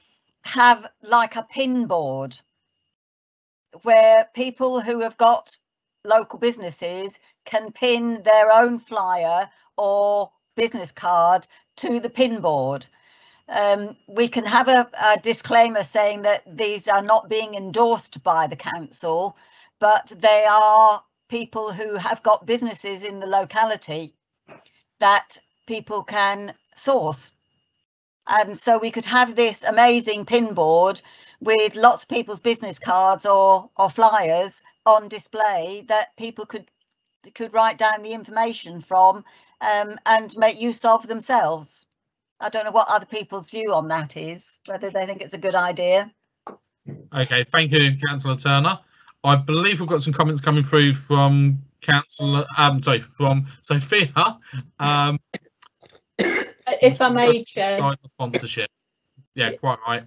have like a pin board where people who have got local businesses can pin their own flyer or business card to the pin board? We can have a disclaimer saying that these are not being endorsed by the council, but they are people who have got businesses in the locality that people can source. And so we could have this amazing pin board with lots of people's business cards or flyers on display that people could write down the information from and make use of themselves. I don't know what other people's view on that is, whether they think it's a good idea. Okay, thank you, Councillor Turner. I believe we've got some comments coming through from from Sophia. If I may, Chair. Sponsorship. Yeah, quite right.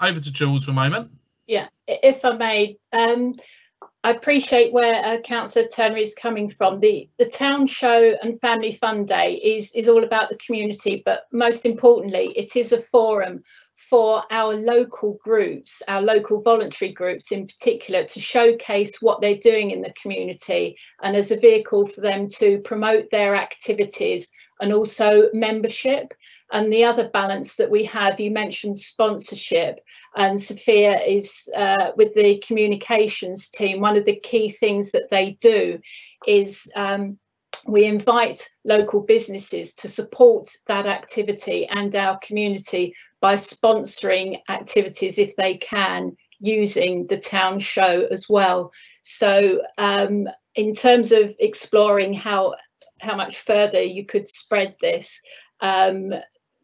Over to Jules for a moment. Yeah, if I may, I appreciate where Councillor Turner is coming from. The Town Show and Family Fun Day is all about the community, but most importantly, it is a forum for our local groups, our local voluntary groups in particular, to showcase what they're doing in the community, and as a vehicle for them to promote their activities and also membership. And the other balance that we have, you mentioned sponsorship, and Sophia is with the communications team. One of the key things that they do is we invite local businesses to support that activity and our community by sponsoring activities if they can, using the town show as well. So in terms of exploring how much further you could spread this,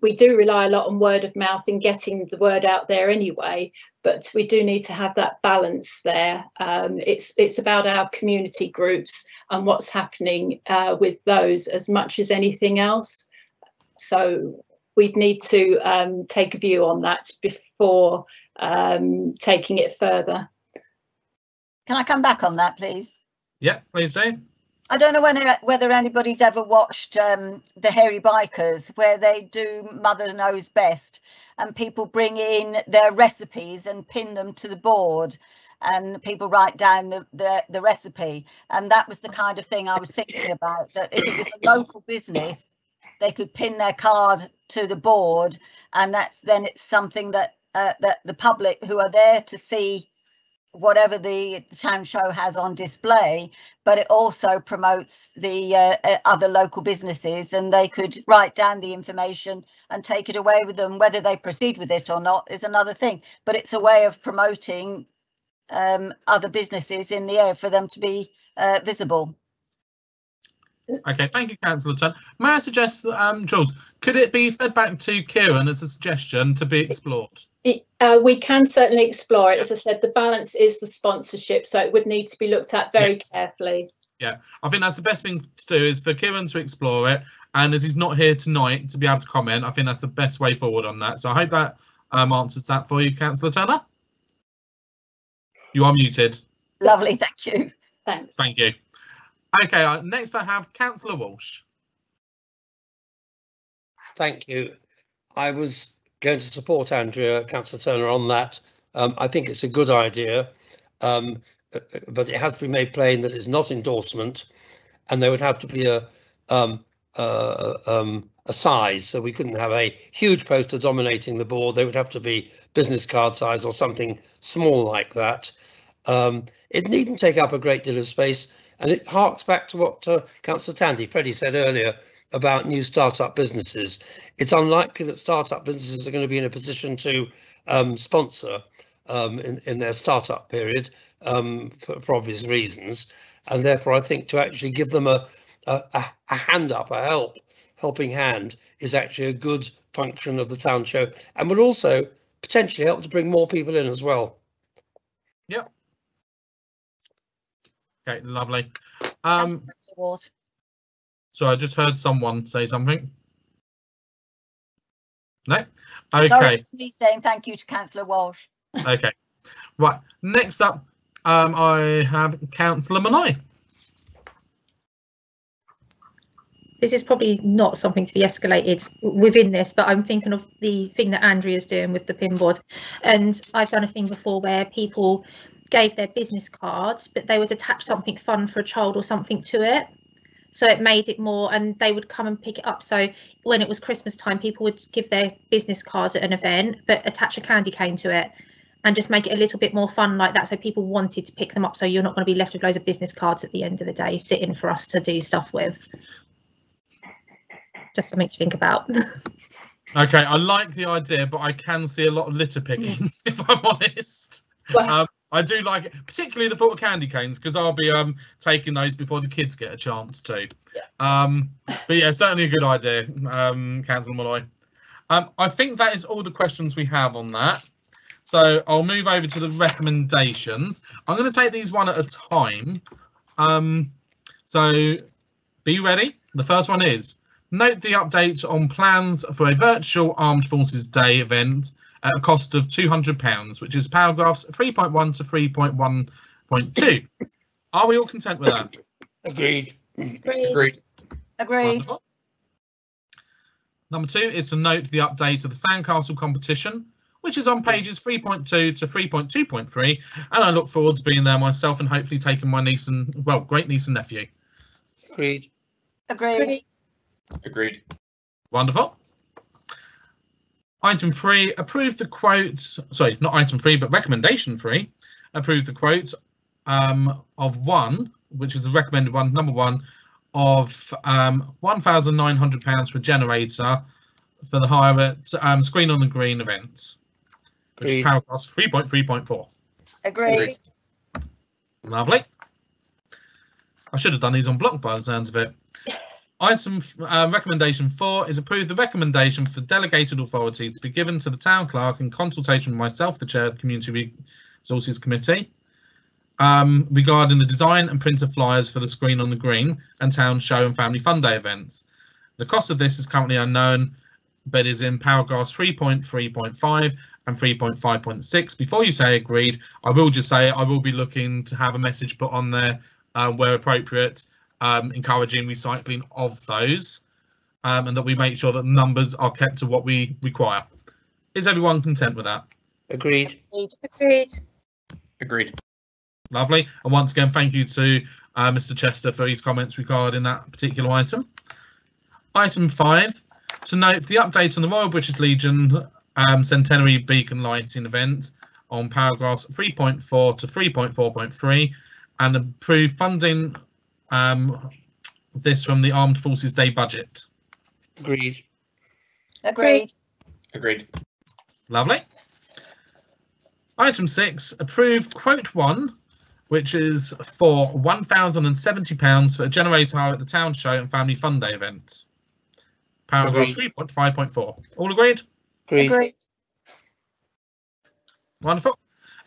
we do rely a lot on word of mouth and getting the word out there anyway, but we do need to have that balance there. It's about our community groups and what's happening with those as much as anything else. So we'd need to take a view on that before taking it further. Can I come back on that, please? Yeah, please do. I don't know whether anybody's ever watched the Hairy Bikers, where they do Mother Knows Best, and people bring in their recipes and pin them to the board, and people write down the recipe. And that was the kind of thing I was thinking about, that if it was a local business, they could pin their card to the board, and then it's something that that the public who are there to see whatever the town show has on display, but it also promotes the other local businesses, and they could write down the information and take it away with them. Whether they proceed with it or not is another thing, but it's a way of promoting other businesses in the area for them to be visible. Okay, thank you, Councillor Turner. May I suggest, Jules, could it be fed back to Kieran as a suggestion to be explored? We can certainly explore it. As I said, the balance is the sponsorship, so it would need to be looked at very carefully. Yeah, I think that's the best thing to do, is for Kieran to explore it, and as he's not here tonight to be able to comment, I think that's the best way forward on that. So I hope that answers that for you, Councillor Turner. You are muted. Lovely, thank you. Thanks. Thank you. Okay, next I have Councillor Walsh. Thank you. I was going to support Councillor Turner on that. I think it's a good idea, but it has to be made plain that it's not endorsement, and there would have to be a size, so we couldn't have a huge poster dominating the board. They would have to be business card size or something small like that. It needn't take up a great deal of space, and it harks back to what Councillor Freddie said earlier about new startup businesses. It's unlikely that startup businesses are going to be in a position to sponsor in their startup period for obvious reasons, and therefore I think to actually give them a hand up, a helping hand, is actually a good function of the town show, and would also potentially help to bring more people in as well. Yep. Okay, lovely. So I just heard someone say something. No? Okay. Sorry, it's me saying thank you to Councillor Walsh. Okay. Right. Next up, I have Councillor Malloy. This is probably not something to be escalated within this, but I'm thinking of the thing that Andrea's doing with the pin board. And I've done a thing before where people gave their business cards, but they would attach something fun for a child or something to it. So it made it more, and they would come and pick it up. So when it was Christmas time, people would give their business cards at an event, but attach a candy cane to it and just make it a little bit more fun like that. So people wanted to pick them up. So you're not going to be left with loads of business cards at the end of the day sitting for us to do stuff with. Just something to think about. Okay, I like the idea, but I can see a lot of litter picking, if I'm honest. Well, I do like it, particularly the thought of candy canes, because I'll be taking those before the kids get a chance to. Yeah. But yeah, certainly a good idea, Councillor Malloy. I think that is all the questions we have on that. So I'll move over to the recommendations. I'm going to take these one at a time. So be ready. The first one is: note the update on plans for a virtual Armed Forces Day event at a cost of £200, which is paragraphs 3.1 to 3.1.2. Are we all content with that? Agreed. Agreed. Wonderful. Number 2 is to note the update of the Sandcastle competition, which is on pages 3.2 to 3.2.3, and I look forward to being there myself and hopefully taking my niece and, well, great niece and nephew. Agreed. Agreed. Agreed. Wonderful. Item 3, approve the quote, sorry, not item 3, but recommendation 3, approve the quote of 1, which is the recommended one, number 1, of £1,900 for generator for the hire at Screen on the Green events, which is paragraphs 3.3.4. Agreed. Lovely. I should have done these on block by the sounds of it. Item recommendation 4 is approve the recommendation for delegated authority to be given to the town clerk in consultation with myself, the chair of the Community Resources Committee, regarding the design and print of flyers for the Screen on the Green and Town Show and Family Fun Day events. The cost of this is currently unknown, but is in paragraphs 3.3.5 and 3.5.6. Before you say agreed, I will just say I will be looking to have a message put on there where appropriate, encouraging recycling of those, and that we make sure that numbers are kept to what we require. Is everyone content with that? Agreed. Agreed. Agreed. Lovely. And once again, thank you to Mr. Chester for his comments regarding that particular item. Item 5, to note the update on the Royal British Legion Centenary Beacon Lighting event on paragraphs 3.4 to 3.4.3, and approve funding this from the Armed Forces Day budget. Agreed. Agreed. Agreed. Lovely. Item 6, approve quote 1, which is for £1,070 for a generator at the Town Show and Family Fun Day event. Paragraph 3.5.4. All agreed? Agreed. Agreed. Wonderful.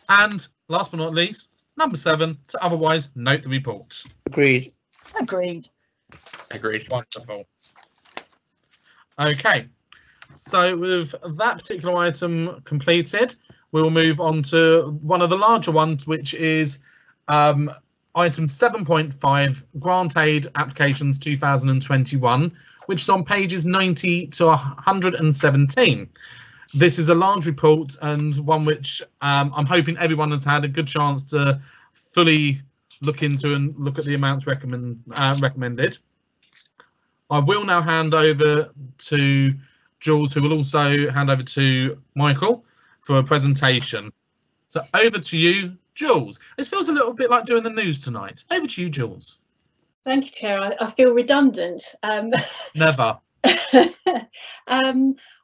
And last but not least, number 7, to otherwise note the report. Agreed. Agreed. Agreed. Wonderful. Okay, so with that particular item completed, we'll move on to one of the larger ones, which is item 7.5, grant aid applications 2021, which is on pages 90 to 117. This is a large report and one which I'm hoping everyone has had a good chance to fully look into and look at the amounts recommended. I will now hand over to Jules, who will also hand over to Michael for a presentation. So over to you, Jules. This feels a little bit like doing the news tonight. Over to you, Jules. thank you, Chair. I feel redundant. Never.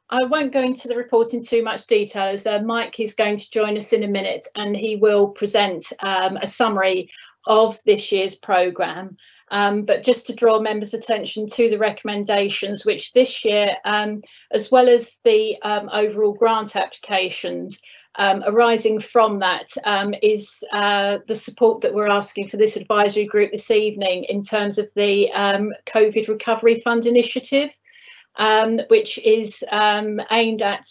I won't go into the report in too much detail, as Mike is going to join us in a minute, and he will present a summary of this year's programme. But just to draw members' attention to the recommendations, which this year, as well as the overall grant applications, arising from that is the support that we're asking for this advisory group this evening in terms of the COVID Recovery Fund initiative, which is aimed at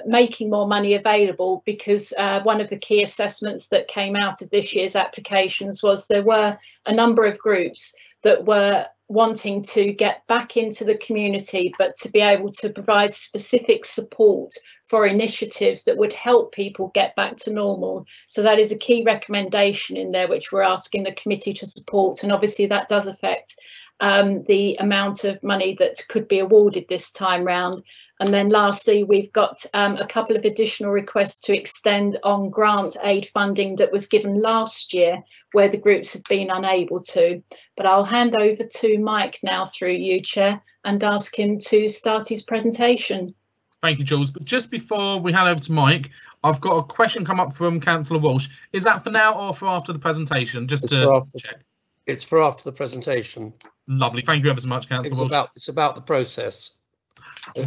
making more money available, because one of the key assessments that came out of this year's applications was there were a number of groups that were wanting to get back into the community, but to be able to provide specific support for initiatives that would help people get back to normal. So that is a key recommendation in there, which we're asking the committee to support. And obviously that does affect the amount of money that could be awarded this time round. And then lastly, we've got a couple of additional requests to extend on grant aid funding that was given last year, where the groups have been unable to. But I'll hand over to Mike now through you, Chair, and ask him to start his presentation. Thank you, Jules. But just before we hand over to Mike, I've got a question come up from Councillor Walsh. Is that for now or for after the presentation? Just to check. It's for after the presentation. Lovely. Thank you ever so much, Councillor Walsh. It's about the process.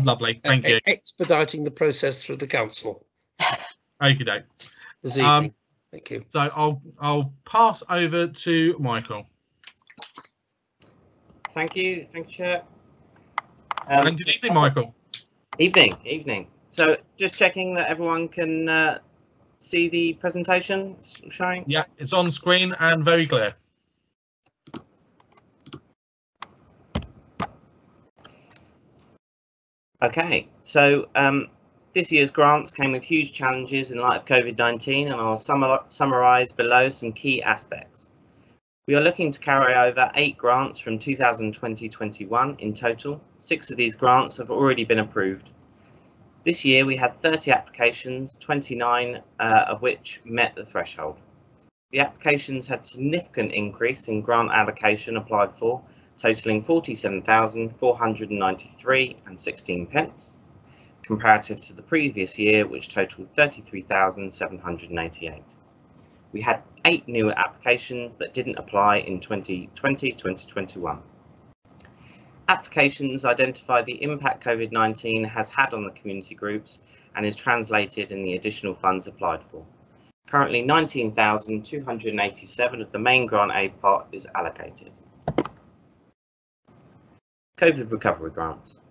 Lovely. Thank you. Expediting the process through the council. Okie doke. This evening. Thank you. So I'll pass over to Michael. Thank you, Chair. And good evening, Michael. Evening. So just checking that everyone can see the presentation showing. Yeah, it's on screen and very clear. Okay, so this year's grants came with huge challenges in light of COVID-19, and I'll summarise below some key aspects. We are looking to carry over 8 grants from 2020-21 in total. 6 of these grants have already been approved. This year we had 30 applications, 29 of which met the threshold. The applications had significant increase in grant allocation applied for, totalling 47,493 and 16 pence, comparative to the previous year, which totaled 33,788. We had 8 new applications that didn't apply in 2020-2021. Applications identify the impact COVID-19 has had on the community groups and is translated in the additional funds applied for. Currently 19,287 of the main grant aid pot is allocated. COVID recovery grants.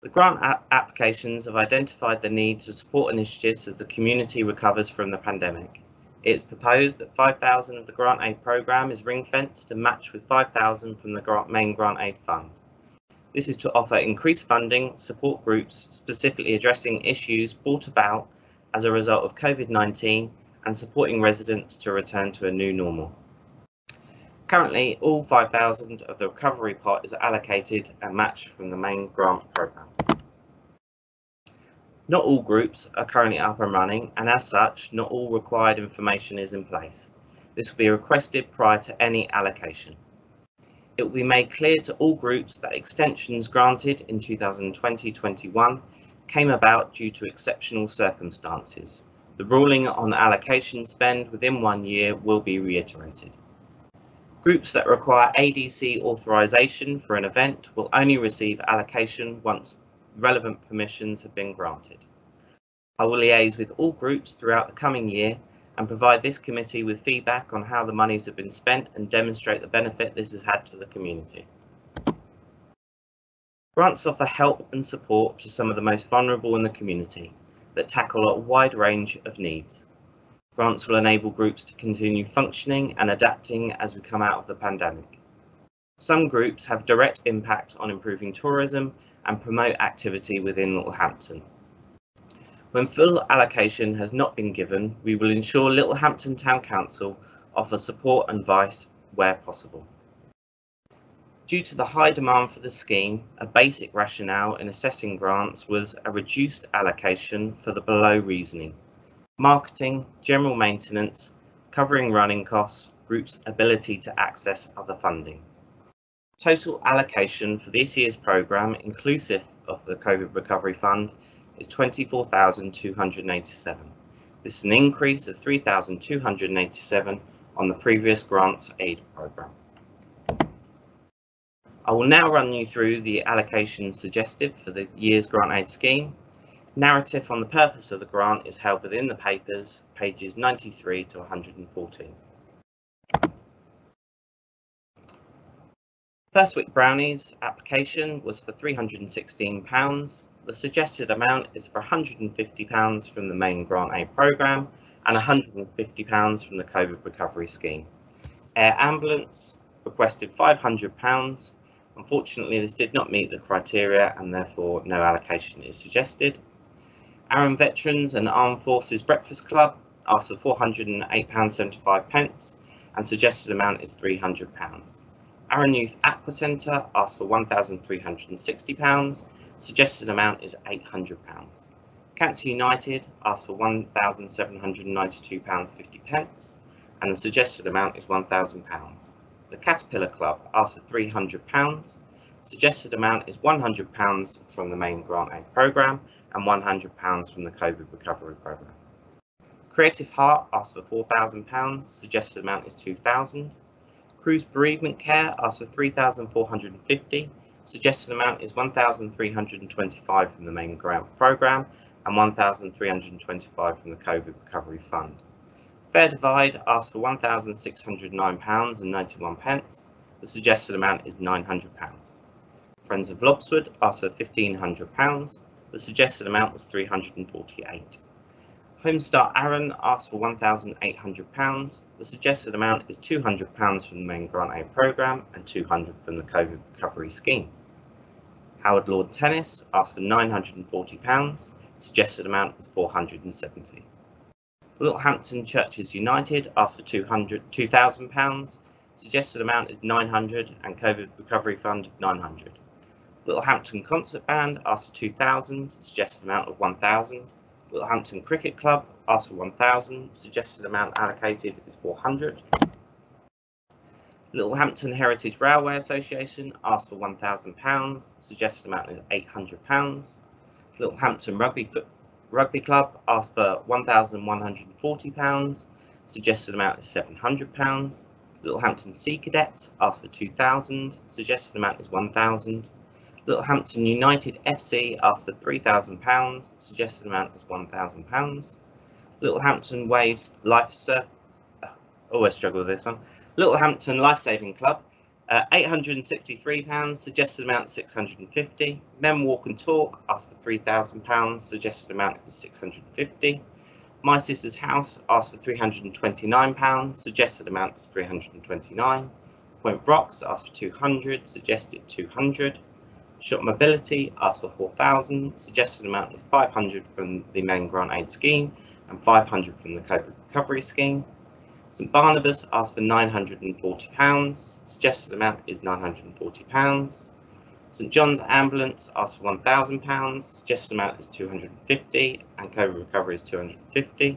The grant applications have identified the need to support initiatives as the community recovers from the pandemic. It is proposed that 5,000 of the grant aid programme is ring-fenced to match with 5,000 from the main grant aid fund. This is to offer increased funding, support groups specifically addressing issues brought about as a result of COVID-19 and supporting residents to return to a new normal. Currently, all 5,000 of the recovery pot is allocated and matched from the main grant programme. Not all groups are currently up and running, and as such, not all required information is in place. This will be requested prior to any allocation. It will be made clear to all groups that extensions granted in 2020-21 came about due to exceptional circumstances. The ruling on allocation spend within 1 year will be reiterated. Groups that require ADC authorisation for an event will only receive allocation once relevant permissions have been granted. I will liaise with all groups throughout the coming year and provide this committee with feedback on how the monies have been spent and demonstrate the benefit this has had to the community. Grants offer help and support to some of the most vulnerable in the community that tackle a wide range of needs. Grants will enable groups to continue functioning and adapting as we come out of the pandemic. Some groups have direct impact on improving tourism and promote activity within Littlehampton. When full allocation has not been given, we will ensure Littlehampton Town Council offer support and advice where possible. Due to the high demand for the scheme, a basic rationale in assessing grants was a reduced allocation for the below reasoning: marketing, general maintenance, covering running costs, groups' ability to access other funding. Total allocation for this year's programme, inclusive of the COVID Recovery Fund, is 24,287. This is an increase of 3,287 on the previous grants aid programme. I will now run you through the allocation suggested for the year's grant aid scheme. Narrative on the purpose of the grant is held within the papers, pages 93 to 114. First Week Brownies application was for £316. The suggested amount is for £150 from the main Grant Aid programme and £150 from the COVID recovery scheme. Air Ambulance requested £500. Unfortunately, this did not meet the criteria and therefore no allocation is suggested. Arran Veterans and Armed Forces Breakfast Club asked for £408.75 and suggested amount is £300. Arran Youth Aqua Centre asked for £1,360, suggested amount is £800. Cancer United asked for £1,792.50 and the suggested amount is £1,000. The Caterpillar Club asked for £300, suggested amount is £100 from the main Grant Aid programme and £100 from the COVID recovery programme. Creative Heart asked for £4,000, suggested amount is £2,000. Cruise Bereavement Care asked for £3,450, suggested amount is £1,325 from the main grant programme and £1,325 from the COVID recovery fund. Fair Divide asked for £1,609.91, the suggested amount is £900. Friends of Lobswood asked for £1,500, the suggested amount was £348. Homestar Arran asked for £1,800. The suggested amount is £200 from the main Grant Aid programme and £200 from the COVID recovery scheme. Howard Lord Tennis asked for £940. Suggested amount is £470. Littlehampton Churches United asked for £2,000. Suggested amount is £900 and COVID recovery fund £900. Littlehampton Concert Band asked for £2,000. Suggested amount of £1,000. Littlehampton Cricket Club asked for £1,000, suggested amount allocated is £400. Littlehampton Heritage Railway Association asked for £1,000, suggested amount is £800. Littlehampton Rugby Club asked for £1,140, suggested amount is £700. Littlehampton Sea Cadets asked for £2,000, suggested amount is £1,000. Littlehampton United FC asked for £3,000, suggested amount is £1,000. Littlehampton Waves always struggle with this one. Littlehampton Lifesaving Club, £863, suggested amount £650. Men Walk and Talk asked for £3,000, suggested amount is £650. My Sister's House asked for £329, suggested amount is £329. Point Rocks asked for £200, suggested £200. Shop Mobility asked for £4,000, suggested amount is £500 from the main Grant Aid scheme and £500 from the COVID recovery scheme. St Barnabas asked for £940, suggested amount is £940. St John's Ambulance asked for £1,000, suggested amount is £250 and COVID recovery is £250.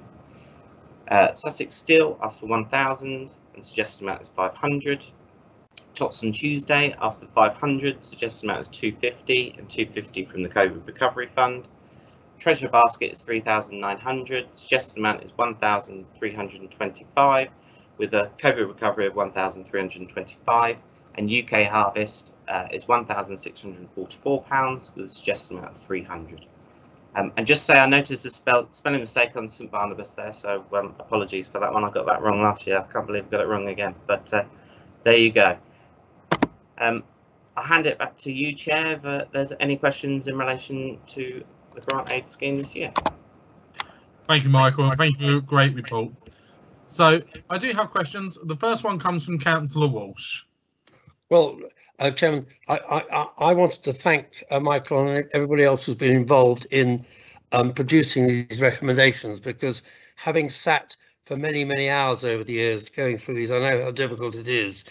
Sussex Steel asked for £1,000 and suggested amount is £500. Totson Tuesday asked for £500, suggested amount is £250 and £250 from the COVID recovery fund. Treasure Basket is £3,900, suggested amount is £1,325 with a COVID recovery of £1,325, and UK Harvest is £1,644 with a suggested amount of £300. And just say I noticed a spelling mistake on St Barnabas there, so apologies for that one. I got that wrong last year. I can't believe I got it wrong again, but there you go. I'll hand it back to you, Chair, if there's any questions in relation to the Grant Aid scheme this year. Thank you, Michael. Thank you for a great report. So I do have questions. The first one comes from Councillor Walsh. Well, Chairman, I wanted to thank Michael and everybody else who's been involved in producing these recommendations, because having sat for many, many hours over the years going through these, I know how difficult it is,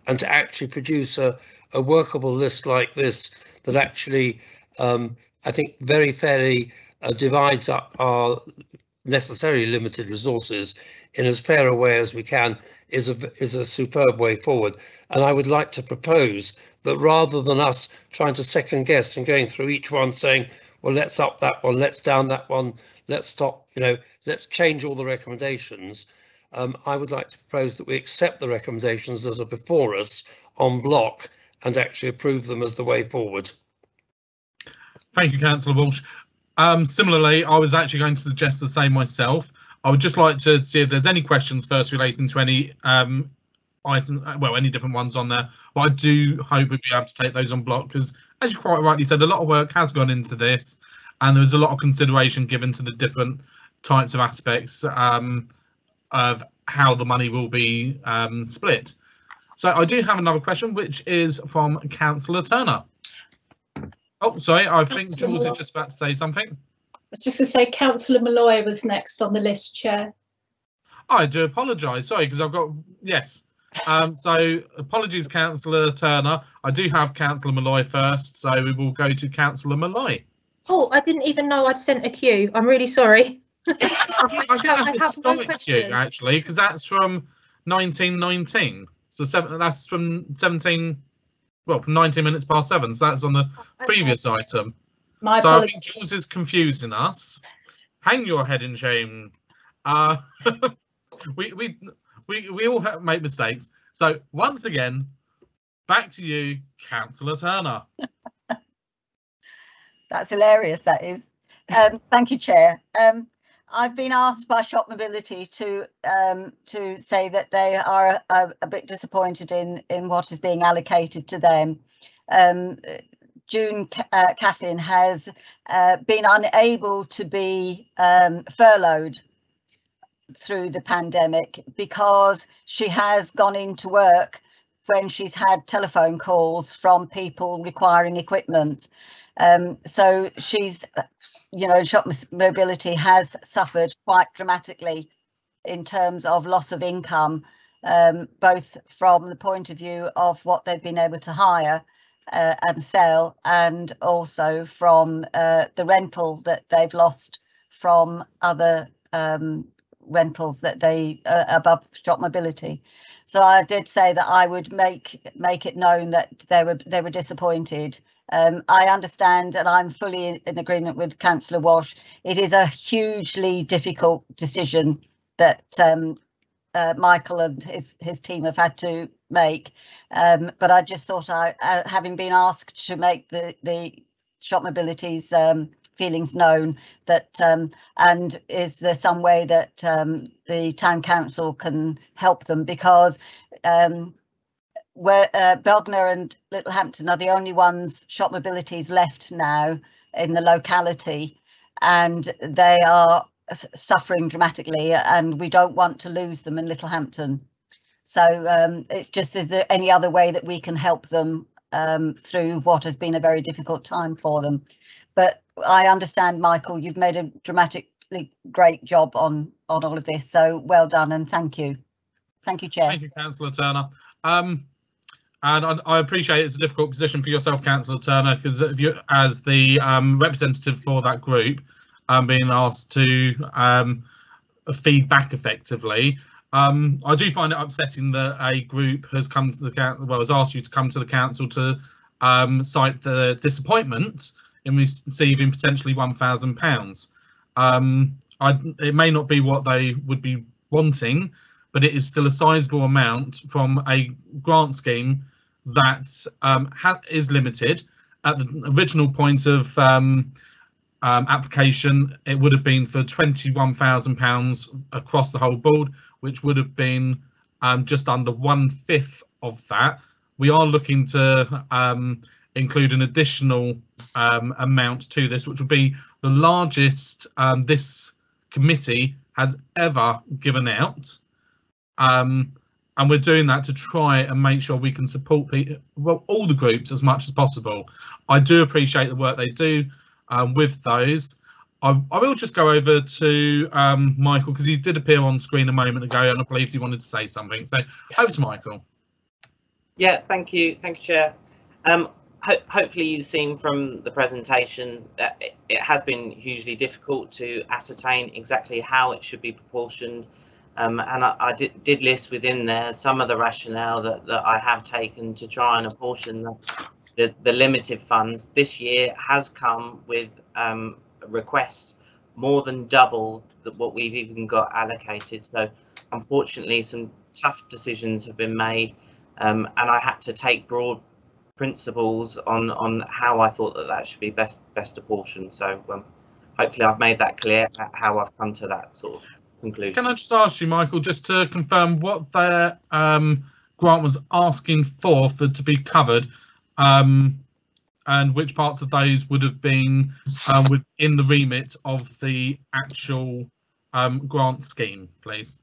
and to actually produce a workable list like this that actually, I think, very fairly divides up our necessarily limited resources in as fair a way as we can is a superb way forward. And I would like to propose that rather than us trying to second guess and going through each one saying, well, let's up that one, let's down that one, let's stop, let's change all the recommendations. I would like to propose that we accept the recommendations that are before us en bloc and actually approve them as the way forward. Thank you, Councillor Walsh. Similarly, I was actually going to suggest the same myself. I would just like to see if there's any questions first relating to any items, well, any different ones on there. But I do hope we'll be able to take those on block because, as you quite rightly said, a lot of work has gone into this, and there's a lot of consideration given to the different types of aspects of how the money will be split. So I do have another question, which is from Councillor Turner. Oh, sorry, I think Jules is just about to say something. I was just going to say Councillor Malloy was next on the list, Chair. I do apologise, sorry, because I've got, yes. So apologies, Councillor Turner. I do have Councillor Malloy first, so we will go to Councillor Malloy. Oh, I didn't even know I'd sent a queue. I'm really sorry. I think that's a historic queue, actually, because that's from 1919. So that's from 17, well, from 19 minutes past 7. So that's on the previous item. So I think Jules is confusing us. Hang your head in shame. We all make mistakes. So once again, back to you, Councillor Turner. That's hilarious, that is. Thank you, Chair. I've been asked by Shop Mobility to say that they are a bit disappointed in what is being allocated to them. June Caffin has been unable to be furloughed through the pandemic because she has gone into work when she's had telephone calls from people requiring equipment. So she's, Shop Mobility has suffered quite dramatically in terms of loss of income, both from the point of view of what they've been able to hire and sell, and also from the rental that they've lost from other rentals that they above Shop Mobility. So I did say that I would make it known that they were disappointed. I understand, and I'm fully in agreement with Councillor Walsh. It is a hugely difficult decision that Michael and his team have had to make. But I just thought, having been asked to make the Shop Mobility's feelings known, that and is there some way that the town council can help them, because where Belgner and Littlehampton are the only ones Shop Mobility's left now in the locality, and they are suffering dramatically, and we don't want to lose them in Littlehampton. So it's just, is there any other way that we can help them through what has been a very difficult time for them? But I understand, Michael, you've made a dramatically great job on all of this, so well done and thank you. Thank you, Chair. Thank you, Councillor Turner. And I appreciate it's a difficult position for yourself, Councillor Turner, because if you, as the representative for that group, being asked to feed back effectively, I do find it upsetting that a group has come to the council, well, has asked you to come to the council to cite the disappointment in receiving potentially £1,000. It may not be what they would be wanting, but it is still a sizable amount from a grant scheme that is limited. At the original point of application, it would have been for £21,000 across the whole board, which would have been just under 1/5 of that. We are looking to include an additional amount to this, which would be the largest this committee has ever given out. And we're doing that to try and make sure we can support all the groups as much as possible. I do appreciate the work they do with those. I will just go over to Michael, because he did appear on screen a moment ago, and I believe he wanted to say something. So over to Michael. Yeah, thank you, Chair. Hopefully you've seen from the presentation that it has been hugely difficult to ascertain exactly how it should be proportioned. And I did list within there some of the rationale that I have taken to try and apportion the limited funds. This year has come with requests more than double what we've even got allocated. So unfortunately, some tough decisions have been made, and I had to take broad principles on how I thought that should be best apportioned. So hopefully I've made that clear how I've come to that sort of conclusion. Can I just ask you, Michael, just to confirm what their grant was asking for to be covered, and which parts of those would have been within the remit of the actual grant scheme, please.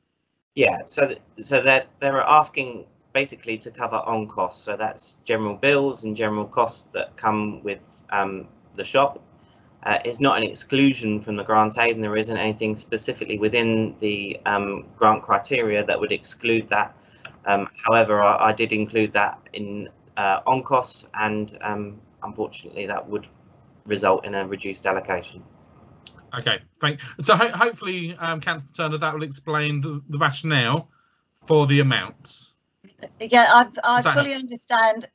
Yeah, so that they're asking basically to cover on costs. So that's general bills and general costs that come with the shop. It's not an exclusion from the grant aid, and there isn't anything specifically within the grant criteria that would exclude that. However, I did include that in on costs, and unfortunately that would result in a reduced allocation. Okay, so hopefully, Councillor Turner, that will explain the rationale for the amounts. Yeah, I fully understand.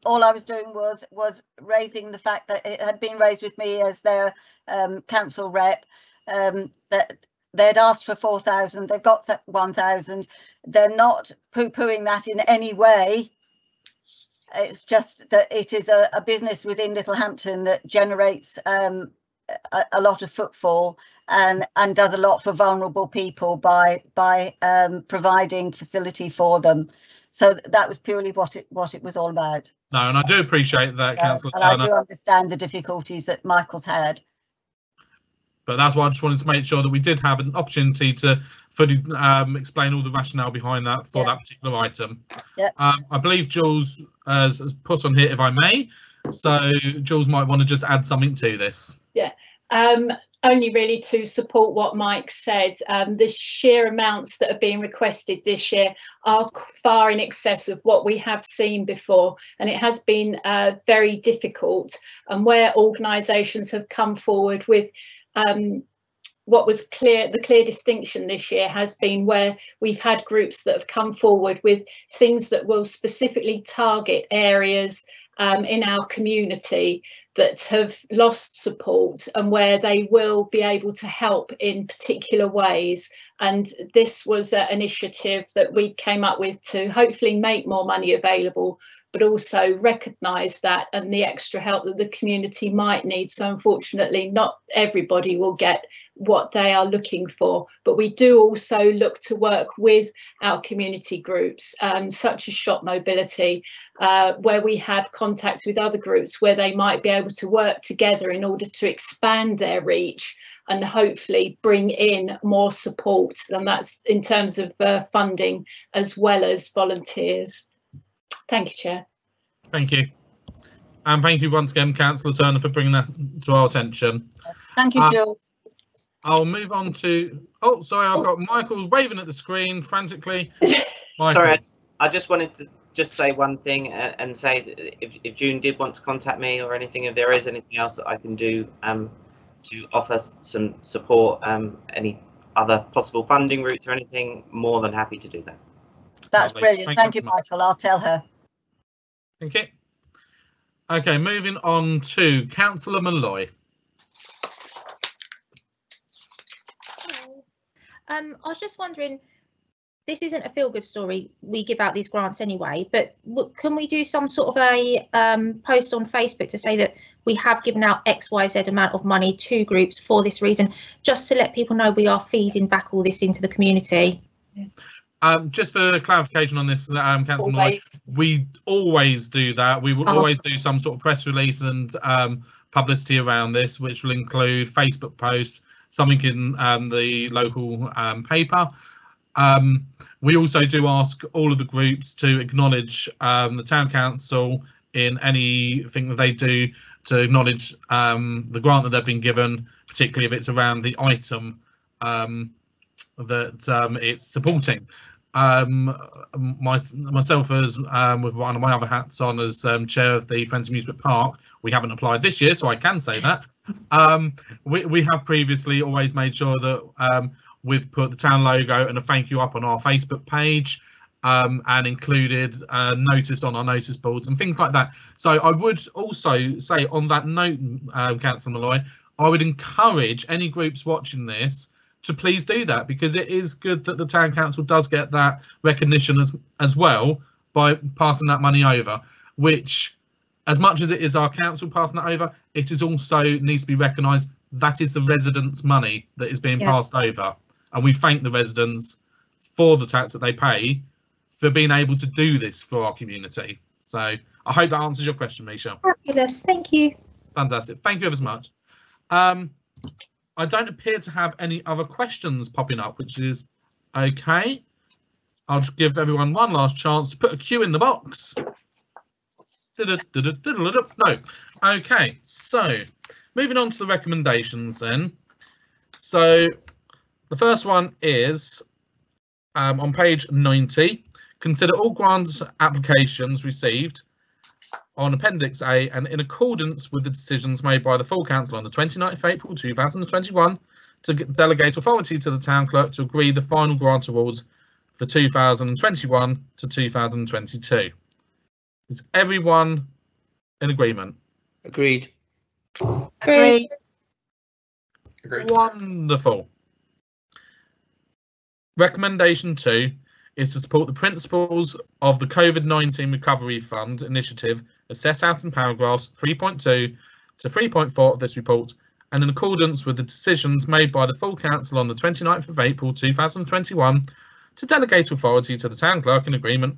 All I was doing was raising the fact that it had been raised with me as their council rep, that they'd asked for 4,000, they've got 1,000. They're not poo-pooing that in any way. It's just that it is a business within Littlehampton that generates a lot of footfall and does a lot for vulnerable people by providing facility for them. So that was purely what it was all about. No, and I do appreciate that, Councillor Turner. And I do understand the difficulties that Michael's had. But that's why I just wanted to make sure that we did have an opportunity to fully explain all the rationale behind that for that particular item. Yeah. I believe Jules has put on here, if I may. So Jules might want to just add something to this. Yeah. Only really to support what Mike said. The sheer amounts that are being requested this year are far in excess of what we have seen before, and it has been very difficult. And where organisations have come forward with what was the clear distinction this year has been where we've had groups that have come forward with things that will specifically target areas in our community that have lost support, and where they will be able to help in particular ways. And this was an initiative that we came up with to hopefully make more money available, but also recognise that and the extra help that the community might need. So unfortunately, not everybody will get what they are looking for, but we do also look to work with our community groups, such as Shop Mobility, where we have contacts with other groups where they might be able to work together in order to expand their reach and hopefully bring in more support. And that's in terms of funding as well as volunteers. Thank you, Chair. Thank you. And thank you once again, Councillor Turner, for bringing that to our attention. Thank you, Jules. I'll move on to, oh, sorry, I've got Michael waving at the screen frantically. Michael. Sorry, I just wanted to just say one thing and say that if June did want to contact me or anything, if there is anything else that I can do to offer some support, any other possible funding routes or anything, more than happy to do that. That's brilliant. Thank you, Michael. I'll tell her. Thank you. Okay, moving on to Councillor Malloy. I was just wondering, this isn't a feel-good story. We give out these grants anyway, but can we do some sort of a post on Facebook to say that we have given out XYZ amount of money to groups for this reason, just to let people know we are feeding back all this into the community? Just for clarification on this, Councillor Malloy, we always do that. We will always do some sort of press release and publicity around this, which will include Facebook posts, something in the local paper. We also do ask all of the groups to acknowledge the Town Council in anything that they do to acknowledge the grant that they've been given, particularly if it's around the item that it's supporting. Myself, as with one of my other hats on as chair of the Friends Amusement Park, we haven't applied this year, so I can say that. We have previously always made sure that we've put the town logo and a thank you up on our Facebook page, and included a notice on our notice boards and things like that. So I would also say on that note, Councillor Malloy, I would encourage any groups watching this to please do that, because it is good that the Town Council does get that recognition as well by passing that money over, which, as much as it is our council passing that over, it is also needs to be recognised that is the residents' money that is being passed over, and we thank the residents for the tax that they pay for being able to do this for our community. So I hope that answers your question, Misha. Fabulous, thank you. Fantastic, thank you ever so much. I don't appear to have any other questions popping up, which is okay. I'll just give everyone one last chance to put a Q in the box. No. Okay, so moving on to the recommendations then. So the first one is on page 90. Consider all grant applications received on Appendix A and in accordance with the decisions made by the full council on the 29th of April 2021 to delegate authority to the town clerk to agree the final grant awards for 2021 to 2022. Is everyone in agreement? Agreed. Agreed. Agreed. Wonderful. Recommendation 2 is to support the principles of the COVID-19 Recovery Fund initiative as set out in paragraphs 3.2 to 3.4 of this report, and in accordance with the decisions made by the full council on the 29th of April 2021 to delegate authority to the town clerk in agreement,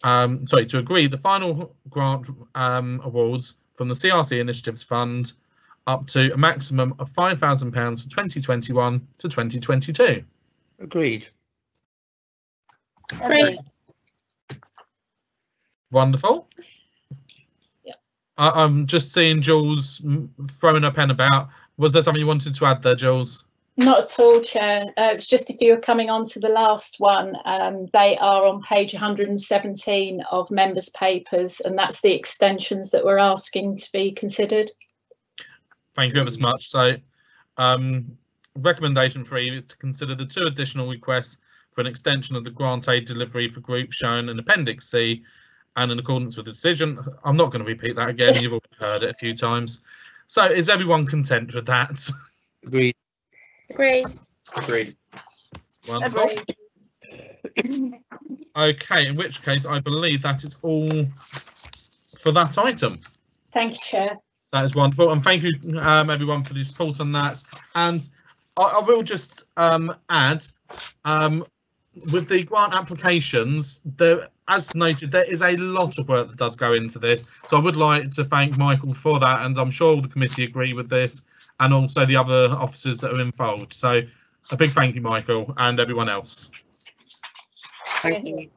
to agree the final grant awards from the CRC Initiatives Fund up to a maximum of £5,000 for 2021 to 2022. Agreed. Great. Wonderful. Yeah. I'm just seeing Jules throwing her pen about. Was there something you wanted to add there, Jules? Not at all, Chair. It's just if you were coming on to the last one, they are on page 117 of members' papers, and that's the extensions that we're asking to be considered. Thank you ever so much. So recommendation 3 is to consider the 2 additional requests for an extension of the grant aid delivery for groups shown in Appendix C, and in accordance with the decision. I'm not going to repeat that again. You've already heard it a few times. So is everyone content with that? Agreed. Agreed. Agreed. Wonderful. Okay, in which case I believe that is all for that item. Thank you, Chair. That is wonderful, and thank you everyone for the support on that. And I will just add, with the grant applications, there, as noted, there is a lot of work that does go into this. So I would like to thank Michael for that, and I'm sure the committee agree with this, and also the other officers that are involved. So a big thank you, Michael, and everyone else. Thank you.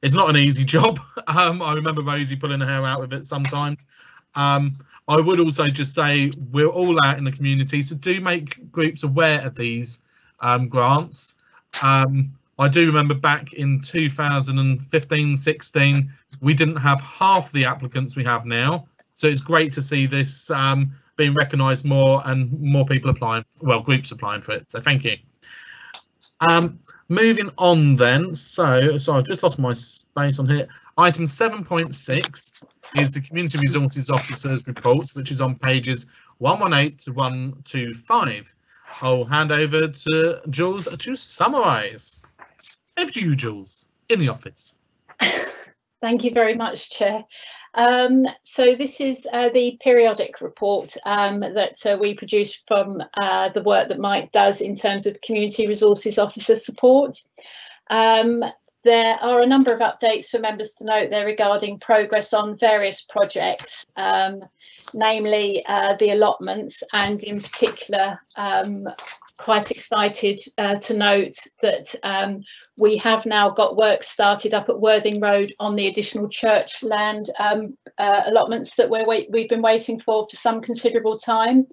It's not an easy job. I remember Rosie pulling her hair out with it sometimes. I would also just say we're all out in the community, so do make groups aware of these grants. I do remember back in 2015-16, we didn't have half the applicants we have now. So it's great to see this being recognised more and more people applying, well, groups applying for it. So thank you. Moving on then, so I've just lost my space on here. Item 7.6 is the Community Resources Officer's report, which is on pages 118 to 125. I'll hand over to Jules to summarise. Over to you, Jules, in the office. Thank you very much, Chair. So this is the periodic report that we produce from the work that Mike does in terms of Community Resources Officer support. There are a number of updates for members to note there regarding progress on various projects, namely the allotments, and in particular quite excited to note that we have now got work started up at Worthing Road on the additional church land allotments that we've been waiting for some considerable time.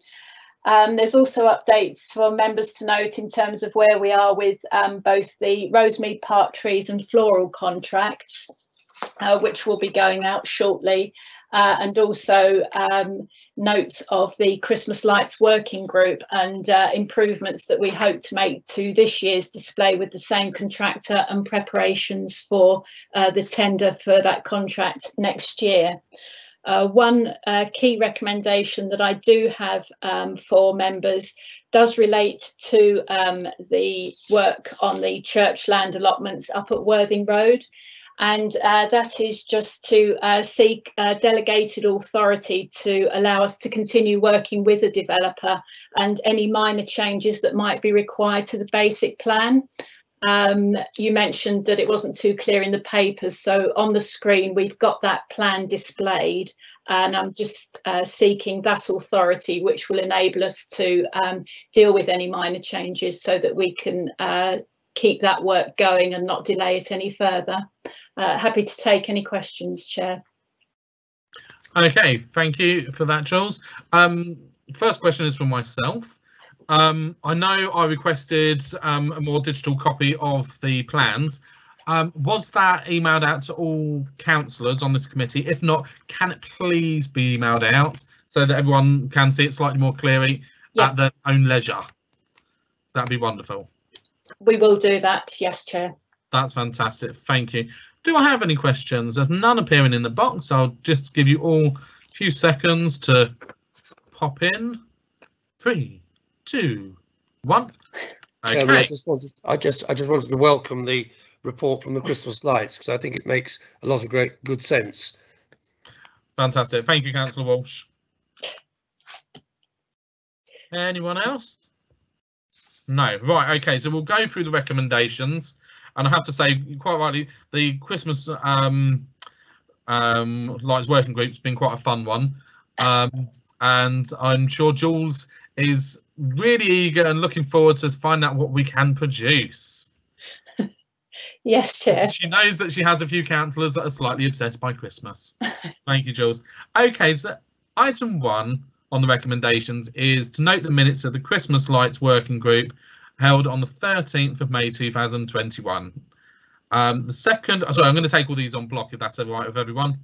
There's also updates for members to note in terms of where we are with both the Rosemead Park trees and floral contracts, which will be going out shortly, and also notes of the Christmas lights working group and improvements that we hope to make to this year's display with the same contractor, and preparations for the tender for that contract next year. One key recommendation that I do have for members does relate to the work on the church land allotments up at Worthing Road, and that is just to seek delegated authority to allow us to continue working with a developer and any minor changes that might be required to the basic plan. You mentioned that it wasn't too clear in the papers, so on the screen we've got that plan displayed, and I'm just seeking that authority which will enable us to deal with any minor changes so that we can keep that work going and not delay it any further. Happy to take any questions, Chair. Okay, thank you for that, Jules. First question is from myself. I know I requested a more digital copy of the plans. Was that emailed out to all councillors on this committee? If not, can it please be emailed out so that everyone can see it slightly more clearly at their own leisure? That'd be wonderful. We will do that, yes, Chair. That's fantastic, thank you. Do I have any questions? There's none appearing in the box. I'll just give you all a few seconds to pop in. 3, 2, 1. Okay. I just wanted to welcome the report from the Christmas lights, because I think it makes a lot of good sense. Fantastic. Thank you, Councillor Walsh. Anyone else? No. Right. Okay. So we'll go through the recommendations, and I have to say, quite rightly, the Christmas lights working group's been quite a fun one, and I'm sure Jules is really eager and looking forward to find out what we can produce. Yes, Chair. She knows that she has a few councillors that are slightly obsessed by Christmas. Thank you, Jules. Okay, so item 1 on the recommendations is to note the minutes of the Christmas lights working group held on the 13th of May 2021. The second, sorry, I'm going to take all these on block if that's all right with everyone.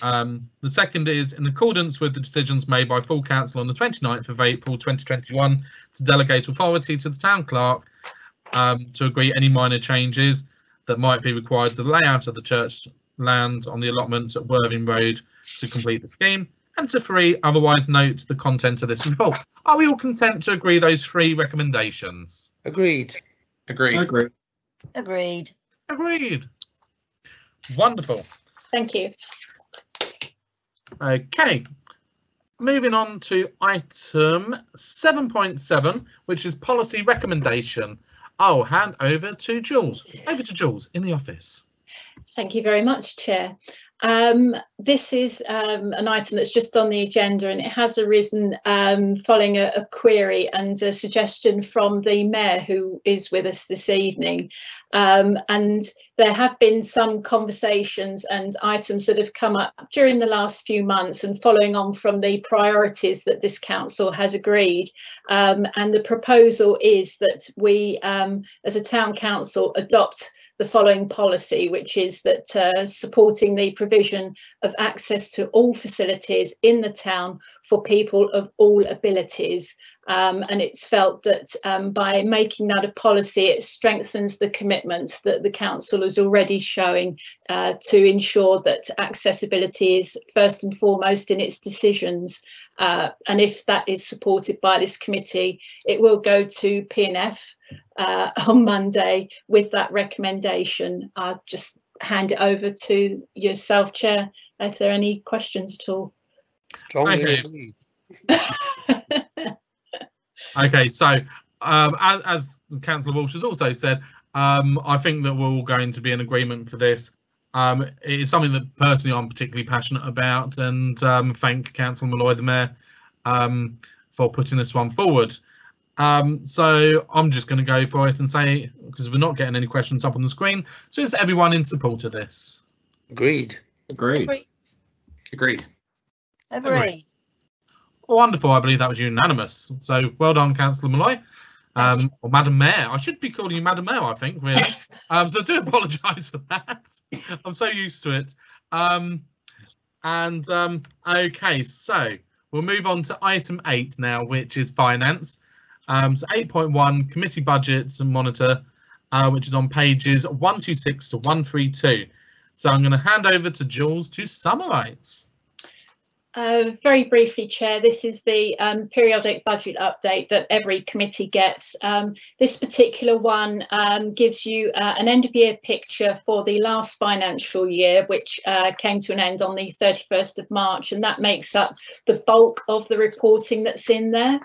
The second is in accordance with the decisions made by full council on the 29th of April 2021 to delegate authority to the town clerk to agree any minor changes that might be required to the layout of the church land on the allotment at Worthing Road to complete the scheme, and to 3, otherwise note the content of this report. Are we all content to agree those 3 recommendations? Agreed. Agreed. Agreed. Agreed. Agreed. Wonderful. Thank you. Okay, moving on to item 7.7, which is policy recommendation. I'll hand over to Jules. Over to Jules in the office. Thank you very much, Chair. This is an item that's just on the agenda, and it has arisen following a query and a suggestion from the Mayor, who is with us this evening. And there have been some conversations and items that have come up during the last few months and following on from the priorities that this council has agreed. And the proposal is that we, as a town council, adopt the following policy, which is that supporting the provision of access to all facilities in the town for people of all abilities. And it's felt that by making that a policy, it strengthens the commitment that the council is already showing to ensure that accessibility is first and foremost in its decisions. And if that is supported by this committee, it will go to P&F on Monday with that recommendation. I'll just hand it over to yourself, Chair, if there are any questions at all. Okay, so as Councillor Walsh has also said, I think that we're all going to be in agreement for this. It is something that personally I'm particularly passionate about, and thank Councillor Malloy, the Mayor, for putting this one forward. So I'm just going to go for it and say, because we're not getting any questions up on the screen, so is everyone in support of this? Agreed. Agreed. Agreed. Agreed. Wonderful, I believe that was unanimous. So well done, Councillor Malloy. Or Madam Mayor. I should be calling you Madam Mayor, I think, really. So I do apologise for that. I'm so used to it. Okay, so we'll move on to item 8 now, which is finance. So 8.1, committee budgets and monitor, which is on pages 126 to 132. So I'm going to hand over to Jules to summarise. Very briefly, Chair, this is the periodic budget update that every committee gets. This particular one gives you an end of year picture for the last financial year, which came to an end on the 31st of March, and that makes up the bulk of the reporting that's in there.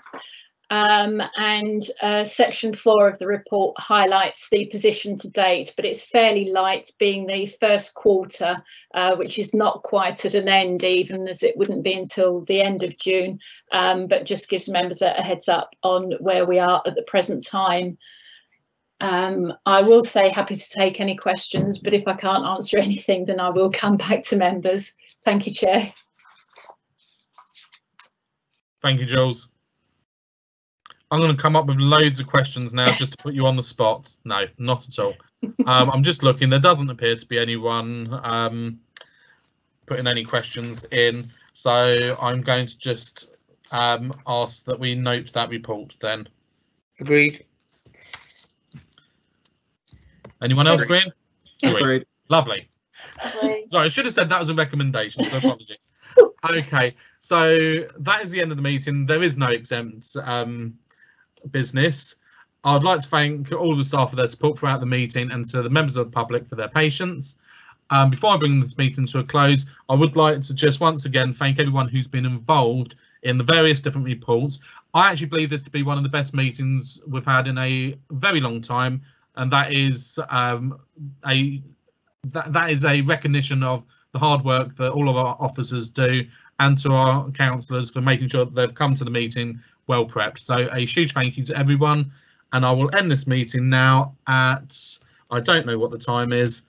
and section 4 of the report highlights the position to date, but it's fairly light, being the first quarter, which is not quite at an end, even as it wouldn't be until the end of June, but just gives members a heads up on where we are at the present time. I will say happy to take any questions, but if I can't answer anything, then I will come back to members. Thank you, Chair. Thank you, Jules. I'm going to come up with loads of questions now just to put you on the spot. No, not at all. I'm just looking. There doesn't appear to be anyone putting any questions in. So I'm going to just ask that we note that report then. Agreed. Anyone else, Green? Agreed. Lovely. Agreed. Sorry, I should have said that was a recommendation, so apologies. Okay, so that is the end of the meeting. There is no exempt business. I'd like to thank all the staff for their support throughout the meeting and to the members of the public for their patience. Before I bring this meeting to a close, I would like to just once again thank everyone who's been involved in the various different reports. I actually believe this to be one of the best meetings we've had in a very long time, and that is that is a recognition of the hard work that all of our officers do, and to our councillors for making sure that they've come to the meeting well prepped. So a huge thank you to everyone, and I will end this meeting now at, I don't know what the time is,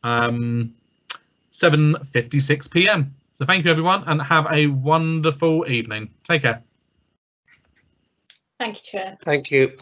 7:56 p.m. So thank you everyone, and have a wonderful evening. Take care. Thank you, Chair. Thank you.